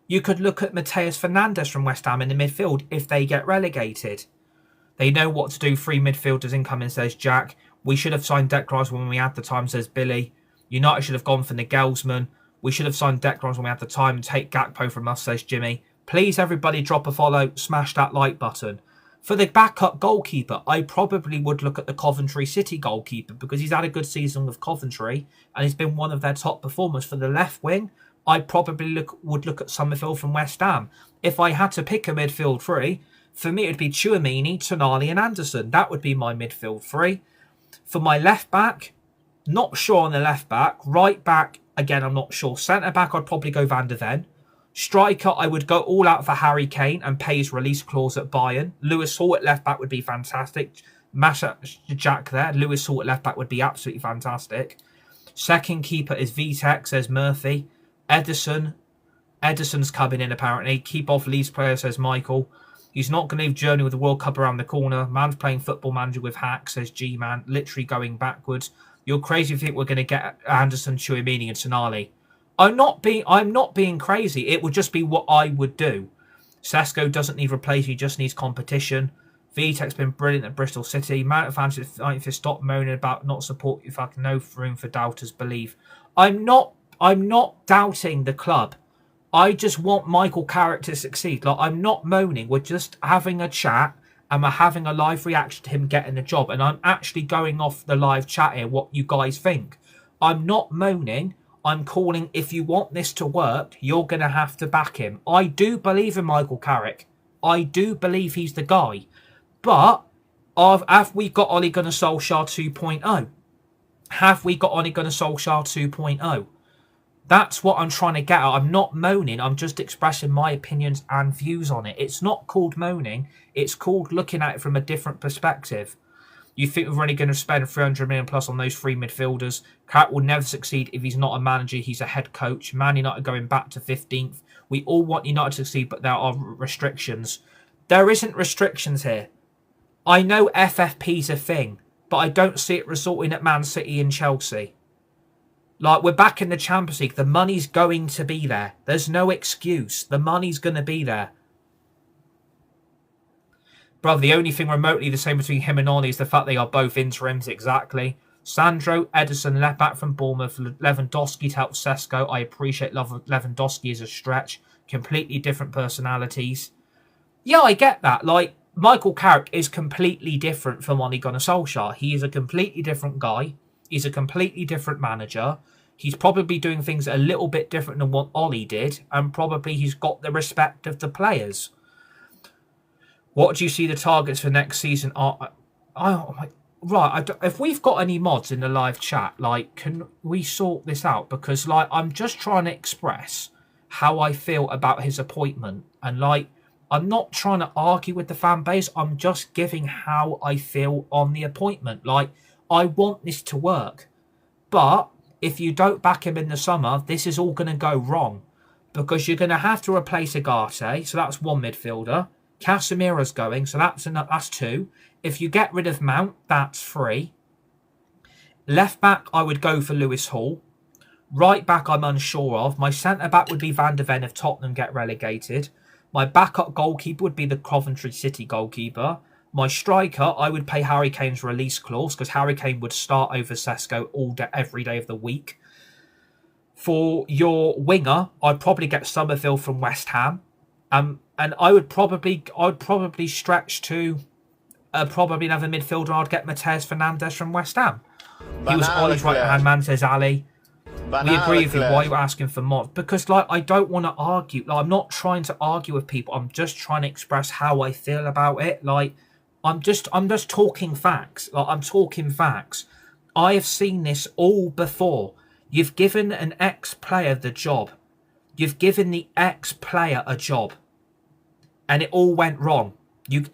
You could look at Mateus Fernandes from West Ham in the midfield if they get relegated. They know what to do. 3 midfielders incoming, says Jack. We should have signed Declan Rice when we had the time, says Billy. United should have gone for Nagelsmann. We should have signed Declan Rice when we had the time and take Gakpo from us, says Jimmy. Please, everybody, drop a follow. Smash that like button. For the backup goalkeeper, I probably would look at the Coventry City goalkeeper because he's had a good season with Coventry and he's been one of their top performers. For the left wing, I probably would look at Somerville from West Ham. If I had to pick a midfield three, for me it would be Tchouaméni, Tonali and Anderson. That would be my midfield three. For my left back, not sure on the left back. Right back, again, I'm not sure. Centre back, I'd probably go Van der Ven. Striker, I would go all out for Harry Kane and pay his release clause at Bayern. Lewis Hall at left back would be fantastic. Mash up Jack there. Lewis Hall at left back would be absolutely fantastic. Second keeper is Vitek, says Murphy. Ederson's coming in apparently. Keep off Leeds player, says Michael. He's not going to leave Journey with the World Cup around the corner. Man's playing Football Manager with Hack, says G-Man. Literally going backwards. You're crazy if you think we're going to get Anderson, Chouamini and Sonali. I'm not being crazy. It would just be what I would do. Sesko doesn't need replacement. He just needs competition. Vitek's been brilliant at Bristol City. Mount of fans if you stop moaning about not support, if I can no room for doubters believe. I'm not doubting the club. I just want Michael Carrick to succeed. Like, I'm not moaning. We're just having a chat and we're having a live reaction to him getting the job. And I'm actually going off the live chat here, what you guys think. I'm not moaning. I'm calling, if you want this to work, you're going to have to back him. I do believe in Michael Carrick. I do believe he's the guy. But have we got Ole Gunnar Solskjaer 2.0? Have we got Ole Gunnar Solskjaer 2.0? That's what I'm trying to get at. I'm not moaning. I'm just expressing my opinions and views on it. It's not called moaning. It's called looking at it from a different perspective. You think we're only going to spend 300 million plus on those three midfielders? Carrick will never succeed if he's not a manager. He's a head coach. Man United going back to 15th. We all want United to succeed, but there are restrictions. There isn't restrictions here. I know FFP's a thing, but I don't see it resulting at Man City and Chelsea. Like, we're back in the Champions League. The money's going to be there. There's no excuse. The money's going to be there. Brother, the only thing remotely the same between him and Ollie is the fact they are both interims, exactly. Sandro, Ederson, left back from Bournemouth, Lewandowski to help Sesko. I appreciate Lewandowski as a stretch. Completely different personalities. Yeah, I get that. Like, Michael Carrick is completely different from Ole Gunnar Solskjaer. He is a completely different guy. He's a completely different manager. He's probably doing things a little bit different than what Ollie did, and probably he's got the respect of the players. What do you see the targets for next season are? If we've got any mods in the live chat, like, can we sort this out? Because, like, I'm just trying to express how I feel about his appointment. And, like, I'm not trying to argue with the fan base. I'm just giving how I feel on the appointment. Like, I want this to work. But if you don't back him in the summer, this is all going to go wrong. Because you're going to have to replace Agate, so that's one midfielder. Casemiro's going, so that's two. If you get rid of Mount, that's three. Left back, I would go for Lewis Hall. Right back, I'm unsure of. My centre back would be Van de Ven if Tottenham get relegated. My backup goalkeeper would be the Coventry City goalkeeper. My striker, I would pay Harry Kane's release clause because Harry Kane would start over Sesko every day of the week. For your winger, I'd probably get Somerville from West Ham. And I would probably stretch to probably another midfielder. I'd get Mateus Fernandes from West Ham. He was Ollie's right-hand man, says Ali. We agree with you. Why are you asking for mods? Because, like, I don't want to argue. Like, I'm not trying to argue with people. I'm just trying to express how I feel about it. Like, I'm just talking facts. Like, I'm talking facts. I have seen this all before. You've given an ex-player the job. You've given the ex-player a job. And it all went wrong.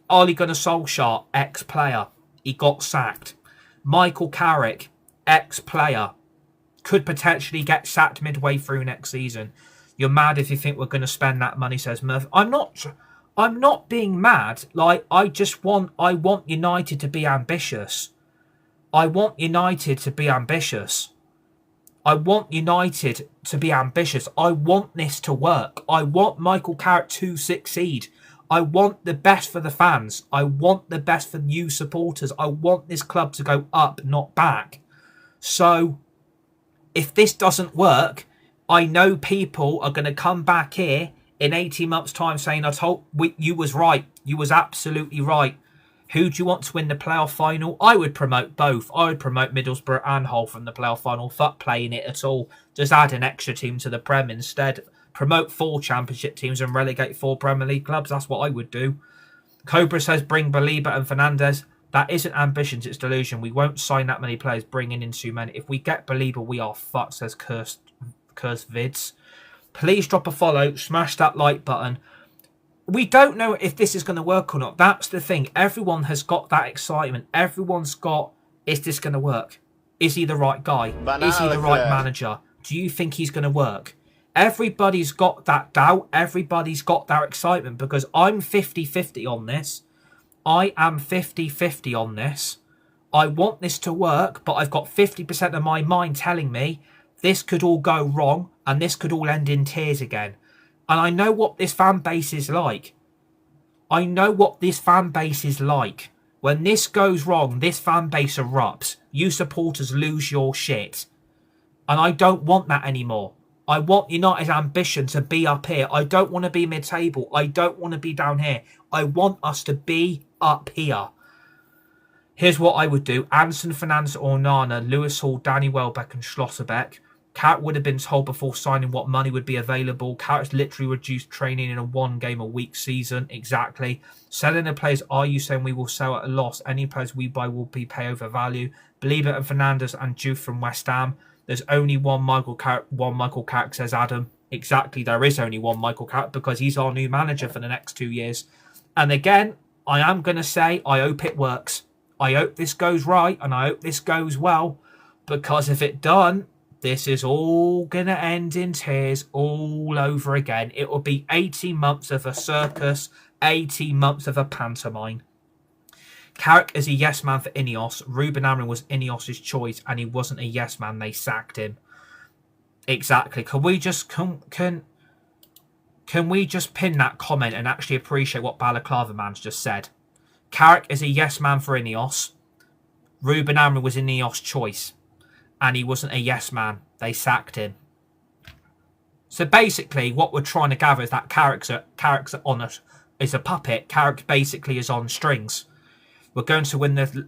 Ole Gunnar Solskjaer, ex-player. He got sacked. Michael Carrick, ex-player. Could potentially get sacked midway through next season. You're mad if you think we're going to spend that money, says Murph. I'm not being mad. Like, I want United to be ambitious. I want United to be ambitious. I want United to be ambitious. I want this to work. I want Michael Carrick to succeed. I want the best for the fans. I want the best for new supporters. I want this club to go up, not back. So, if this doesn't work, I know people are going to come back here in 18 months' time saying, you was right. You was absolutely right. Who do you want to win the playoff final? I would promote both. I would promote Middlesbrough and Hull from the playoff final. Fuck playing it at all. Just add an extra team to the Prem instead. Promote 4 championship teams and relegate 4 Premier League clubs. That's what I would do. Cobra says bring Belieber and Fernandes. That isn't ambitions, it's delusion. We won't sign that many players, bringing in too many. If we get Belieber, we are fucked, says Cursed Vids. Please drop a follow, smash that like button. We don't know if this is going to work or not. That's the thing. Everyone has got that excitement. Everyone's got, is this going to work? Is he the right guy? Is he the right manager? Do you think he's going to work? Everybody's got that doubt. Everybody's got that excitement because I'm 50-50 on this. I am 50-50 on this. I want this to work, but I've got 50% of my mind telling me this could all go wrong and this could all end in tears again. And I know what this fan base is like. I know what this fan base is like. When this goes wrong, this fan base erupts. You supporters lose your shit. And I don't want that anymore. I want United's ambition to be up here. I don't want to be mid-table. I don't want to be down here. I want us to be up here. Here's what I would do. Anderson, Fernandes, Onana, Lewis Hall, Danny Welbeck and Schlotterbeck. Carrick would have been told before signing what money would be available. Carrick's literally reduced training in a 1-game-a-week season. Exactly. Selling the players, are you saying we will sell at a loss? Any players we buy will be pay over value. Believe it, and Fernandes and Juve from West Ham. There's only one Michael Carrick, says Adam. Exactly, there is only one Michael Carrick because he's our new manager for the next 2 years. And again, I am going to say, I hope it works. I hope this goes right and I hope this goes well. Because if it doesn't, this is all going to end in tears all over again. It will be 18 months of a circus, 18 months of a pantomime. Carrick is a yes man for Ineos. Ruben Amorim was Ineos' choice and he wasn't a yes man. They sacked him. Exactly. Can we just can we just pin that comment and actually appreciate what Balaclava man's just said? Carrick is a yes man for Ineos. Ruben Amorim was Ineos' choice and he wasn't a yes man. They sacked him. So basically, what we're trying to gather is that Carrick's on is a puppet. Carrick basically is on strings. We're going to win the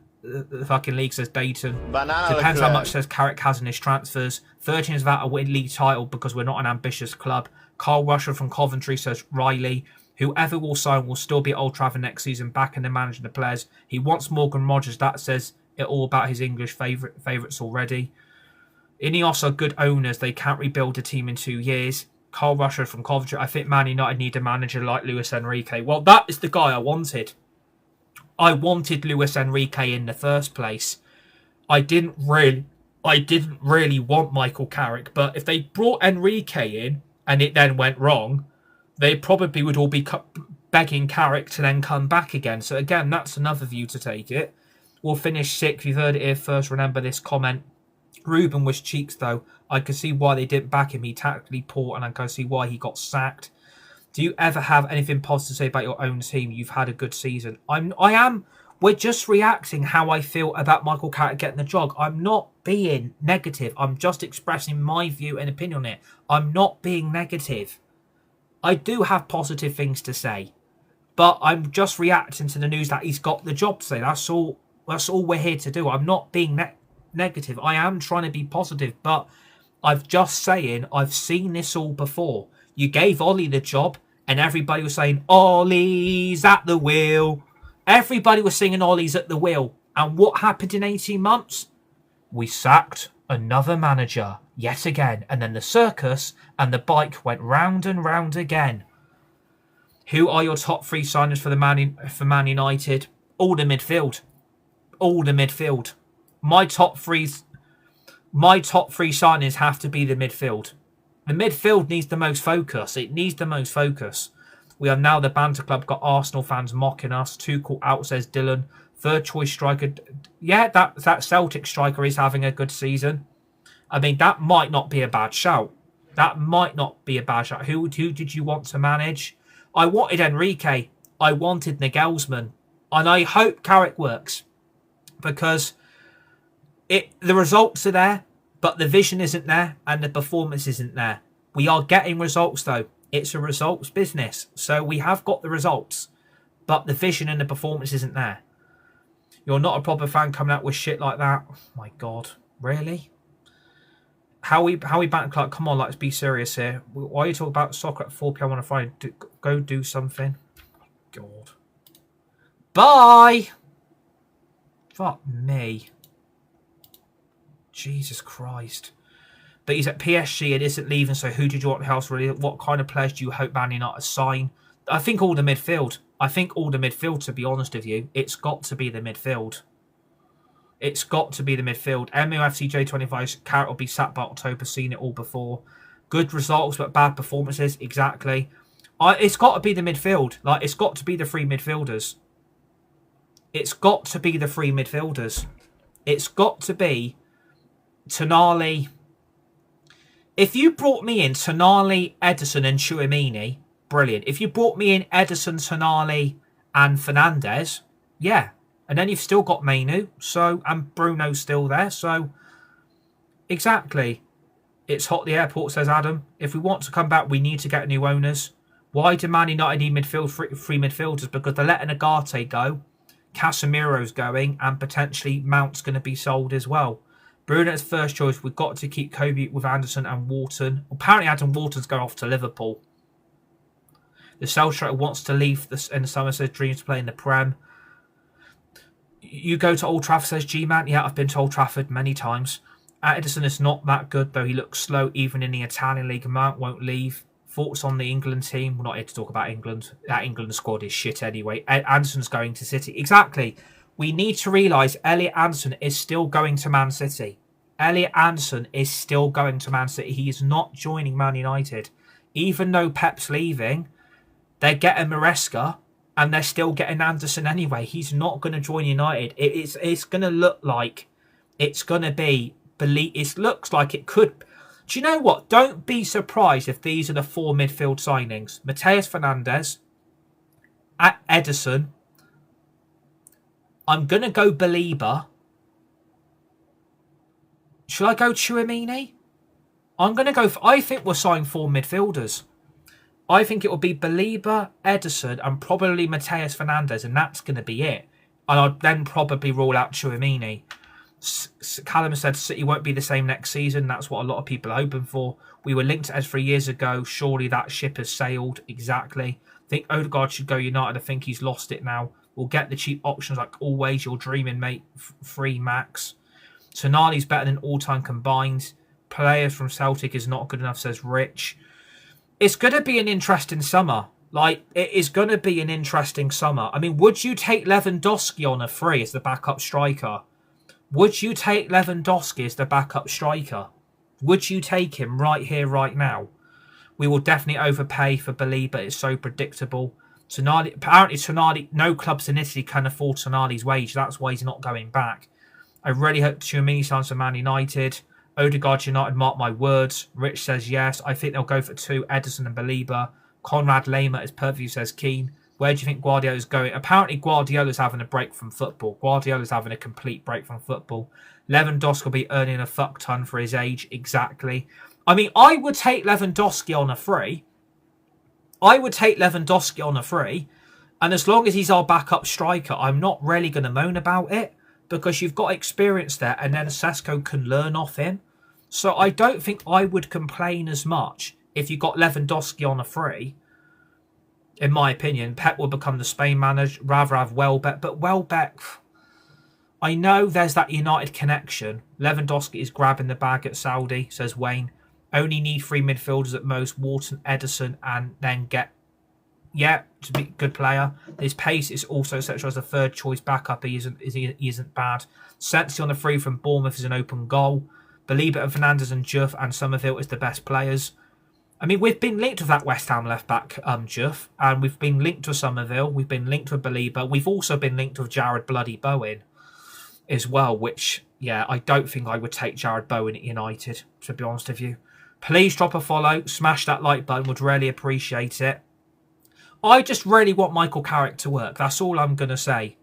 fucking league, says Dayton. Depends how much says Carrick has in his transfers. 13 is about a win league title because we're not an ambitious club. Carl Rusher from Coventry says Riley. Whoever will sign will still be at Old Trafford next season, backing the manager and the players. He wants Morgan Rogers. That says it all about his English favourites already. Ineos are good owners. They can't rebuild a team in 2 years. Carl Rusher from Coventry. I think Man United need a manager like Luis Enrique. Well, that is the guy I wanted. I wanted Luis Enrique in the first place. I didn't really want Michael Carrick, but if they brought Enrique in and it then went wrong, they probably would all be begging Carrick to then come back again. So again, that's another view to take it. We'll finish 6th. You've heard it here first. Remember this comment. Ruben was cheeks though. I can see why they didn't back him. He tactically poor, and I can see why he got sacked. Do you ever have anything positive to say about your own team? You've had a good season. We're just reacting how I feel about Michael Carrick getting the job. I'm not being negative. I'm just expressing my view and opinion on it. I'm not being negative. I do have positive things to say, but I'm just reacting to the news that he's got the job today. That's all we're here to do. I'm not being negative. I am trying to be positive, but I've just saying I've seen this all before. You gave Ollie the job and everybody was saying, Ollie's at the wheel. Everybody was singing Ollie's at the wheel. And what happened in 18 months? We sacked another manager yet again. And then the circus and the bike went round and round again. Who are your top 3 signers for Man United? All the midfield. All the midfield. My top three signings have to be the midfield. The midfield needs the most focus. It needs the most focus. We are now the banter club. Got Arsenal fans mocking us. Tuchel out, says Dylan. 3rd choice striker. Yeah, that Celtic striker is having a good season. I mean, that might not be a bad shout. That might not be a bad shout. Who did you want to manage? I wanted Enrique. I wanted Nagelsmann. And I hope Carrick works. Because the results are there, but the vision isn't there and the performance isn't there. We are getting results though. It's a results business. So we have got the results, but the vision and the performance isn't there. You're not a proper fan coming out with shit like that. Oh my God. Really? How we back Clark? Come on, let's be serious here. Why are you talking about soccer at 4 p.m. on a Friday? Go do something. Oh God. Bye! Fuck me. Jesus Christ. But he's at PSG and isn't leaving, so who did you want the house really? What kind of players do you hope Man United sign? I think all the midfield. To be honest with you. It's got to be the midfield. It's got to be the midfield. MUFC J25, Carrick will be sat by October, seen it all before. Good results, but bad performances. Exactly. It's got to be the midfield. Like, it's got to be the three midfielders. It's got to be the three midfielders. It's got to be Tonali. If you brought me in Tonali, Ederson and Tchouaméni, brilliant. If you brought me in Ederson, Tonali and Fernandes, yeah. And then you've still got Mainu, and Bruno's still there, so exactly. It's hot the airport, says Adam. If we want to come back, we need to get new owners. Why do Man United need three midfielders? Because they're letting Agate go, Casemiro's going, and potentially Mount's going to be sold as well. Bruno's first choice. We've got to keep Kobe with Anderson and Wharton. Apparently, Adam Wharton's going off to Liverpool. The Cell striker wants to leave in the summer, says dreams to play in the Prem. You go to Old Trafford, says G-Man. Yeah, I've been to Old Trafford many times. Ederson is not that good, though. He looks slow even in the Italian league. Mount won't leave. Thoughts on the England team? We're not here to talk about England. That England squad is shit anyway. Anderson's going to City. Exactly. We need to realise Elliot Anderson is still going to Man City. Elliot Anderson is still going to Man City. He is not joining Man United. Even though Pep's leaving, they're getting Maresca and they're still getting Anderson anyway. He's not going to join United. It's going to look like it's going to be... It looks like it could... Do you know what? Don't be surprised if these are the four midfield signings. Mateus Fernandes, Ederson. I'm going to go Belieber. Should I go Tchouaméni? I'm going to go... I think we'll sign four midfielders. I think it will be Belieber, Ederson, and probably Mateus Fernandes, and that's going to be it. And I'd then probably rule out Tchouaméni. Callum said City won't be the same next season. That's what a lot of people are hoping for. We were linked to Ed 3 years ago. Surely that ship has sailed. Exactly. I think Odegaard should go United. I think he's lost it now. We'll get the cheap options like always. You're dreaming, mate. Free max. Tonali's better than all-time combined. Players from Celtic is not good enough, says Rich. It's going to be an interesting summer. Like, it is going to be an interesting summer. I mean, would you take Lewandowski on a free as the backup striker? Would you take Lewandowski as the backup striker? Would you take him right here, right now? We will definitely overpay for Belieber. It's so predictable. Apparently, Tonali, no clubs in Italy can afford Tonali's wage. That's why he's not going back. I really hope Tchouaméni signs for Man United. Odegaard United, mark my words. Rich says yes. I think they'll go for two, Ederson and Belieber. Conrad Lehmer is perfect, says Keane. Where do you think Guardiola's going? Apparently, Guardiola's having a break from football. Guardiola's having a complete break from football. Lewandowski will be earning a fuck ton for his age. Exactly. I mean, I would take Lewandowski on a free. And as long as he's our backup striker, I'm not really going to moan about it. Because you've got experience there. And then Sesko can learn off him. So I don't think I would complain as much if you got Lewandowski on a free. In my opinion, Pep will become the Spain manager, rather have Welbeck. But Welbeck, I know there's that United connection. Lewandowski is grabbing the bag at Saudi, says Wayne. Only need three midfielders at most, Wharton, Ederson, and then get... Yeah, to be a good player. His pace is also set as a third choice backup. He isn't bad. Sensi on the free from Bournemouth is an open goal. Belieber and Fernandes and Juff and Somerville is the best players. I mean, we've been linked with that West Ham left-back, Juff, and we've been linked with Somerville. We've been linked with Belieber. We've also been linked with Jared Bloody Bowen as well, which, yeah, I don't think I would take Jared Bowen at United, to be honest with you. Please drop a follow, smash that like button, would really appreciate it. I just really want Michael Carrick to work. That's all I'm going to say.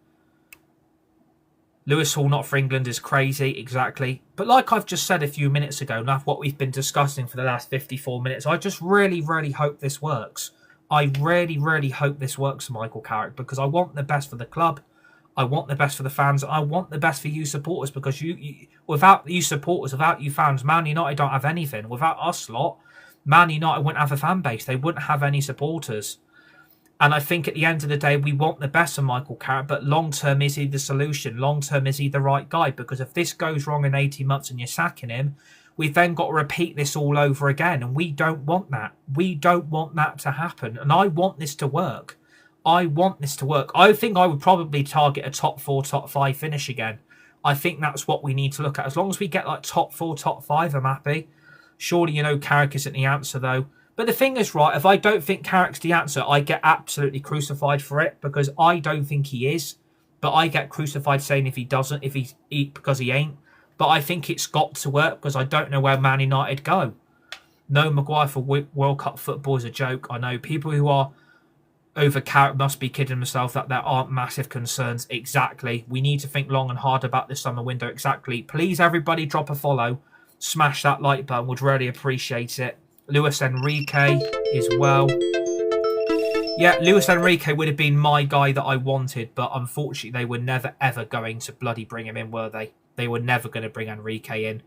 Lewis Hall not for England is crazy, exactly. But like I've just said a few minutes ago, and that's what we've been discussing for the last 54 minutes, I just really, really hope this works. I really, really hope this works for Michael Carrick because I want the best for the club. I want the best for the fans. I want the best for you supporters because without you supporters, without you fans, Man United don't have anything. Without us lot, Man United wouldn't have a fan base. They wouldn't have any supporters. And I think at the end of the day, we want the best of Michael Carrick, but long-term, is he the solution? Long-term, is he the right guy? Because if this goes wrong in 18 months and you're sacking him, we've then got to repeat this all over again. And we don't want that. We don't want that to happen. And I want this to work. I want this to work. I think I would probably target a top 4, top 5 finish again. I think that's what we need to look at. As long as we get like top 4, top 5, I'm happy. Surely, Carrick isn't the answer, though. But the thing is, right, if I don't think Carrick's the answer, I get absolutely crucified for it, because I don't think he is. But I get crucified saying if he doesn't, because he ain't. But I think it's got to work, because I don't know where Man United go. No Maguire for World Cup football is a joke. I know people who are over Carrick must be kidding themselves that there aren't massive concerns. Exactly. We need to think long and hard about this summer window. Exactly. Please, everybody, drop a follow. Smash that like button. Would really appreciate it. Luis Enrique as well. Yeah, Luis Enrique would have been my guy that I wanted, but unfortunately they were never ever going to bloody bring him in, were they? They were never going to bring Enrique in.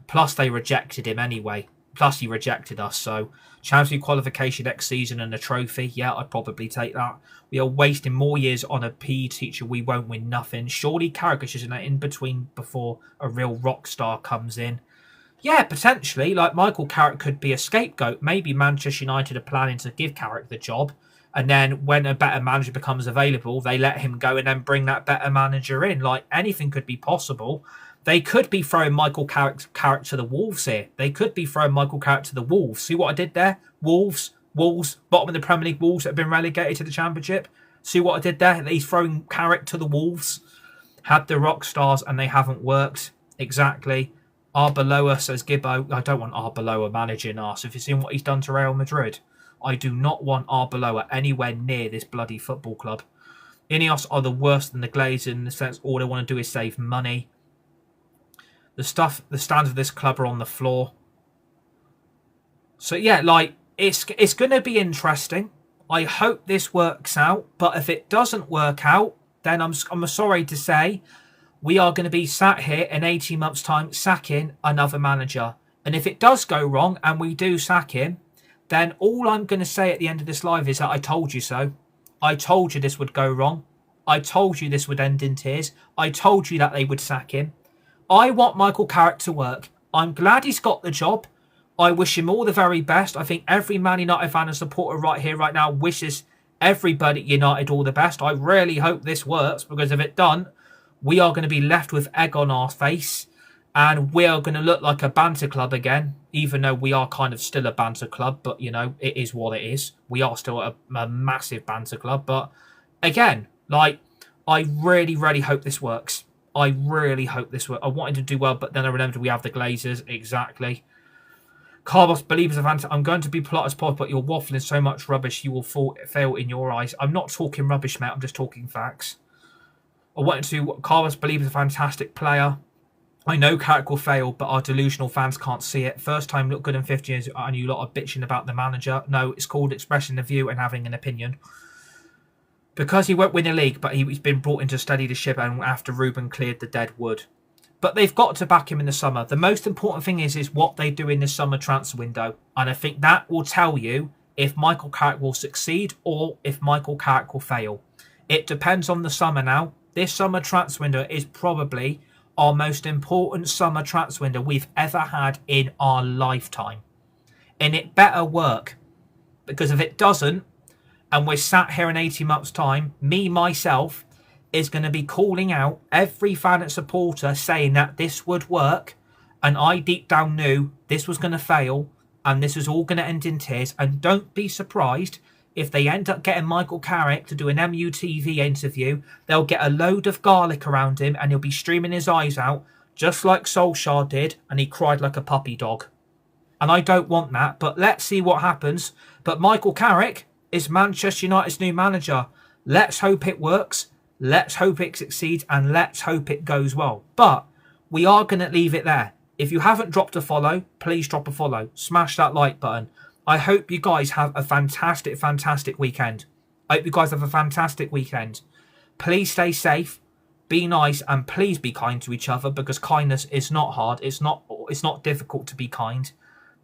Plus they rejected him anyway. Plus he rejected us, so Champions League qualification next season and a trophy, yeah, I'd probably take that. We are wasting more years on a PE teacher, we won't win nothing. Surely Carrick is in between before a real rock star comes in. Yeah, potentially, like Michael Carrick could be a scapegoat. Maybe Manchester United are planning to give Carrick the job, and then when a better manager becomes available, they let him go and then bring that better manager in. Like, anything could be possible. They could be throwing Michael Carrick to the Wolves here. They could be throwing Michael Carrick to the Wolves. See what I did there? Wolves, bottom of the Premier League, Wolves that have been relegated to the Championship. See what I did there? He's throwing Carrick to the Wolves. Had the rock stars and they haven't worked. Exactly. Arbeloa, says Gibbo. I don't want Arbeloa managing us. If you've seen what he's done to Real Madrid, I do not want Arbeloa anywhere near this bloody football club. Ineos are the worst than the Glazers in the sense all they want to do is save money. The standards of this club are on the floor. So yeah, like it's going to be interesting. I hope this works out, but if it doesn't work out, then I'm sorry to say, we are going to be sat here in 18 months' time sacking another manager. And if it does go wrong and we do sack him, then all I'm going to say at the end of this live is that I told you so. I told you this would go wrong. I told you this would end in tears. I told you that they would sack him. I want Michael Carrick to work. I'm glad he's got the job. I wish him all the very best. I think every Man United fan and supporter right here, right now, wishes everybody at United all the best. I really hope this works, because if it doesn't, we are going to be left with egg on our face, and we are going to look like a banter club again, even though we are kind of still a banter club, but, it is what it is. We are still a massive banter club, but again, like, I really, really hope this works. I really hope this works. I wanted to do well, but then I remembered we have the Glazers. Exactly. Carlos believes I'm going to be polite as possible, but you're waffling so much rubbish you will fail in your eyes. I'm not talking rubbish, mate. I'm just talking facts. Carlos believes a fantastic player. I know Carrick will fail, but our delusional fans can't see it. First time looked good in 50 years, and you lot are bitching about the manager. No, it's called expressing a view and having an opinion. Because he won't win a league, but he's been brought in to steady the ship and after Ruben cleared the dead wood. But they've got to back him in the summer. The most important thing is what they do in the summer transfer window. And I think that will tell you if Michael Carrick will succeed or if Michael Carrick will fail. It depends on the summer now. This summer transfer window is probably our most important summer transfer window we've ever had in our lifetime. And it better work. Because if it doesn't, and we're sat here in 18 months' time, myself, is going to be calling out every fan and supporter saying that this would work, and I deep down knew this was going to fail, and this was all going to end in tears. And don't be surprised if they end up getting Michael Carrick to do an MUTV interview. They'll get a load of garlic around him, and he'll be streaming his eyes out, just like Solskjaer did, and he cried like a puppy dog. And I don't want that, but let's see what happens. But Michael Carrick is Manchester United's new manager. Let's hope it works. Let's hope it succeeds, and let's hope it goes well. But we are going to leave it there. If you haven't dropped a follow, please drop a follow. Smash that like button. I hope you guys have a fantastic, fantastic weekend. I hope you guys have a fantastic weekend. Please stay safe, be nice, and please be kind to each other, because kindness is not hard. It's not difficult to be kind,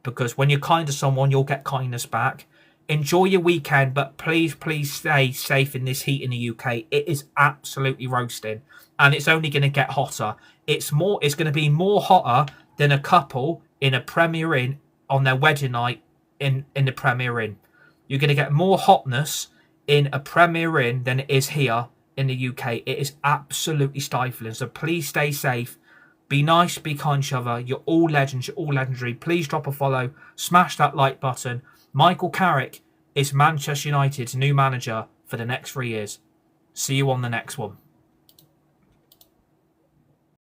because when you're kind to someone, you'll get kindness back. Enjoy your weekend, but please stay safe in this heat in the UK. It is absolutely roasting, and it's only going to get hotter. It's going to be more hotter than a couple in a Premier Inn on their wedding night in the Premier Inn. You're going to get more hotness in a Premier Inn than it is here in the UK. It is absolutely stifling. So please stay safe. Be nice, be kind to each other. You're all legends, you're all legendary. Please drop a follow, smash that like button. Michael Carrick is Manchester United's new manager for the next 3 years. See you on the next one.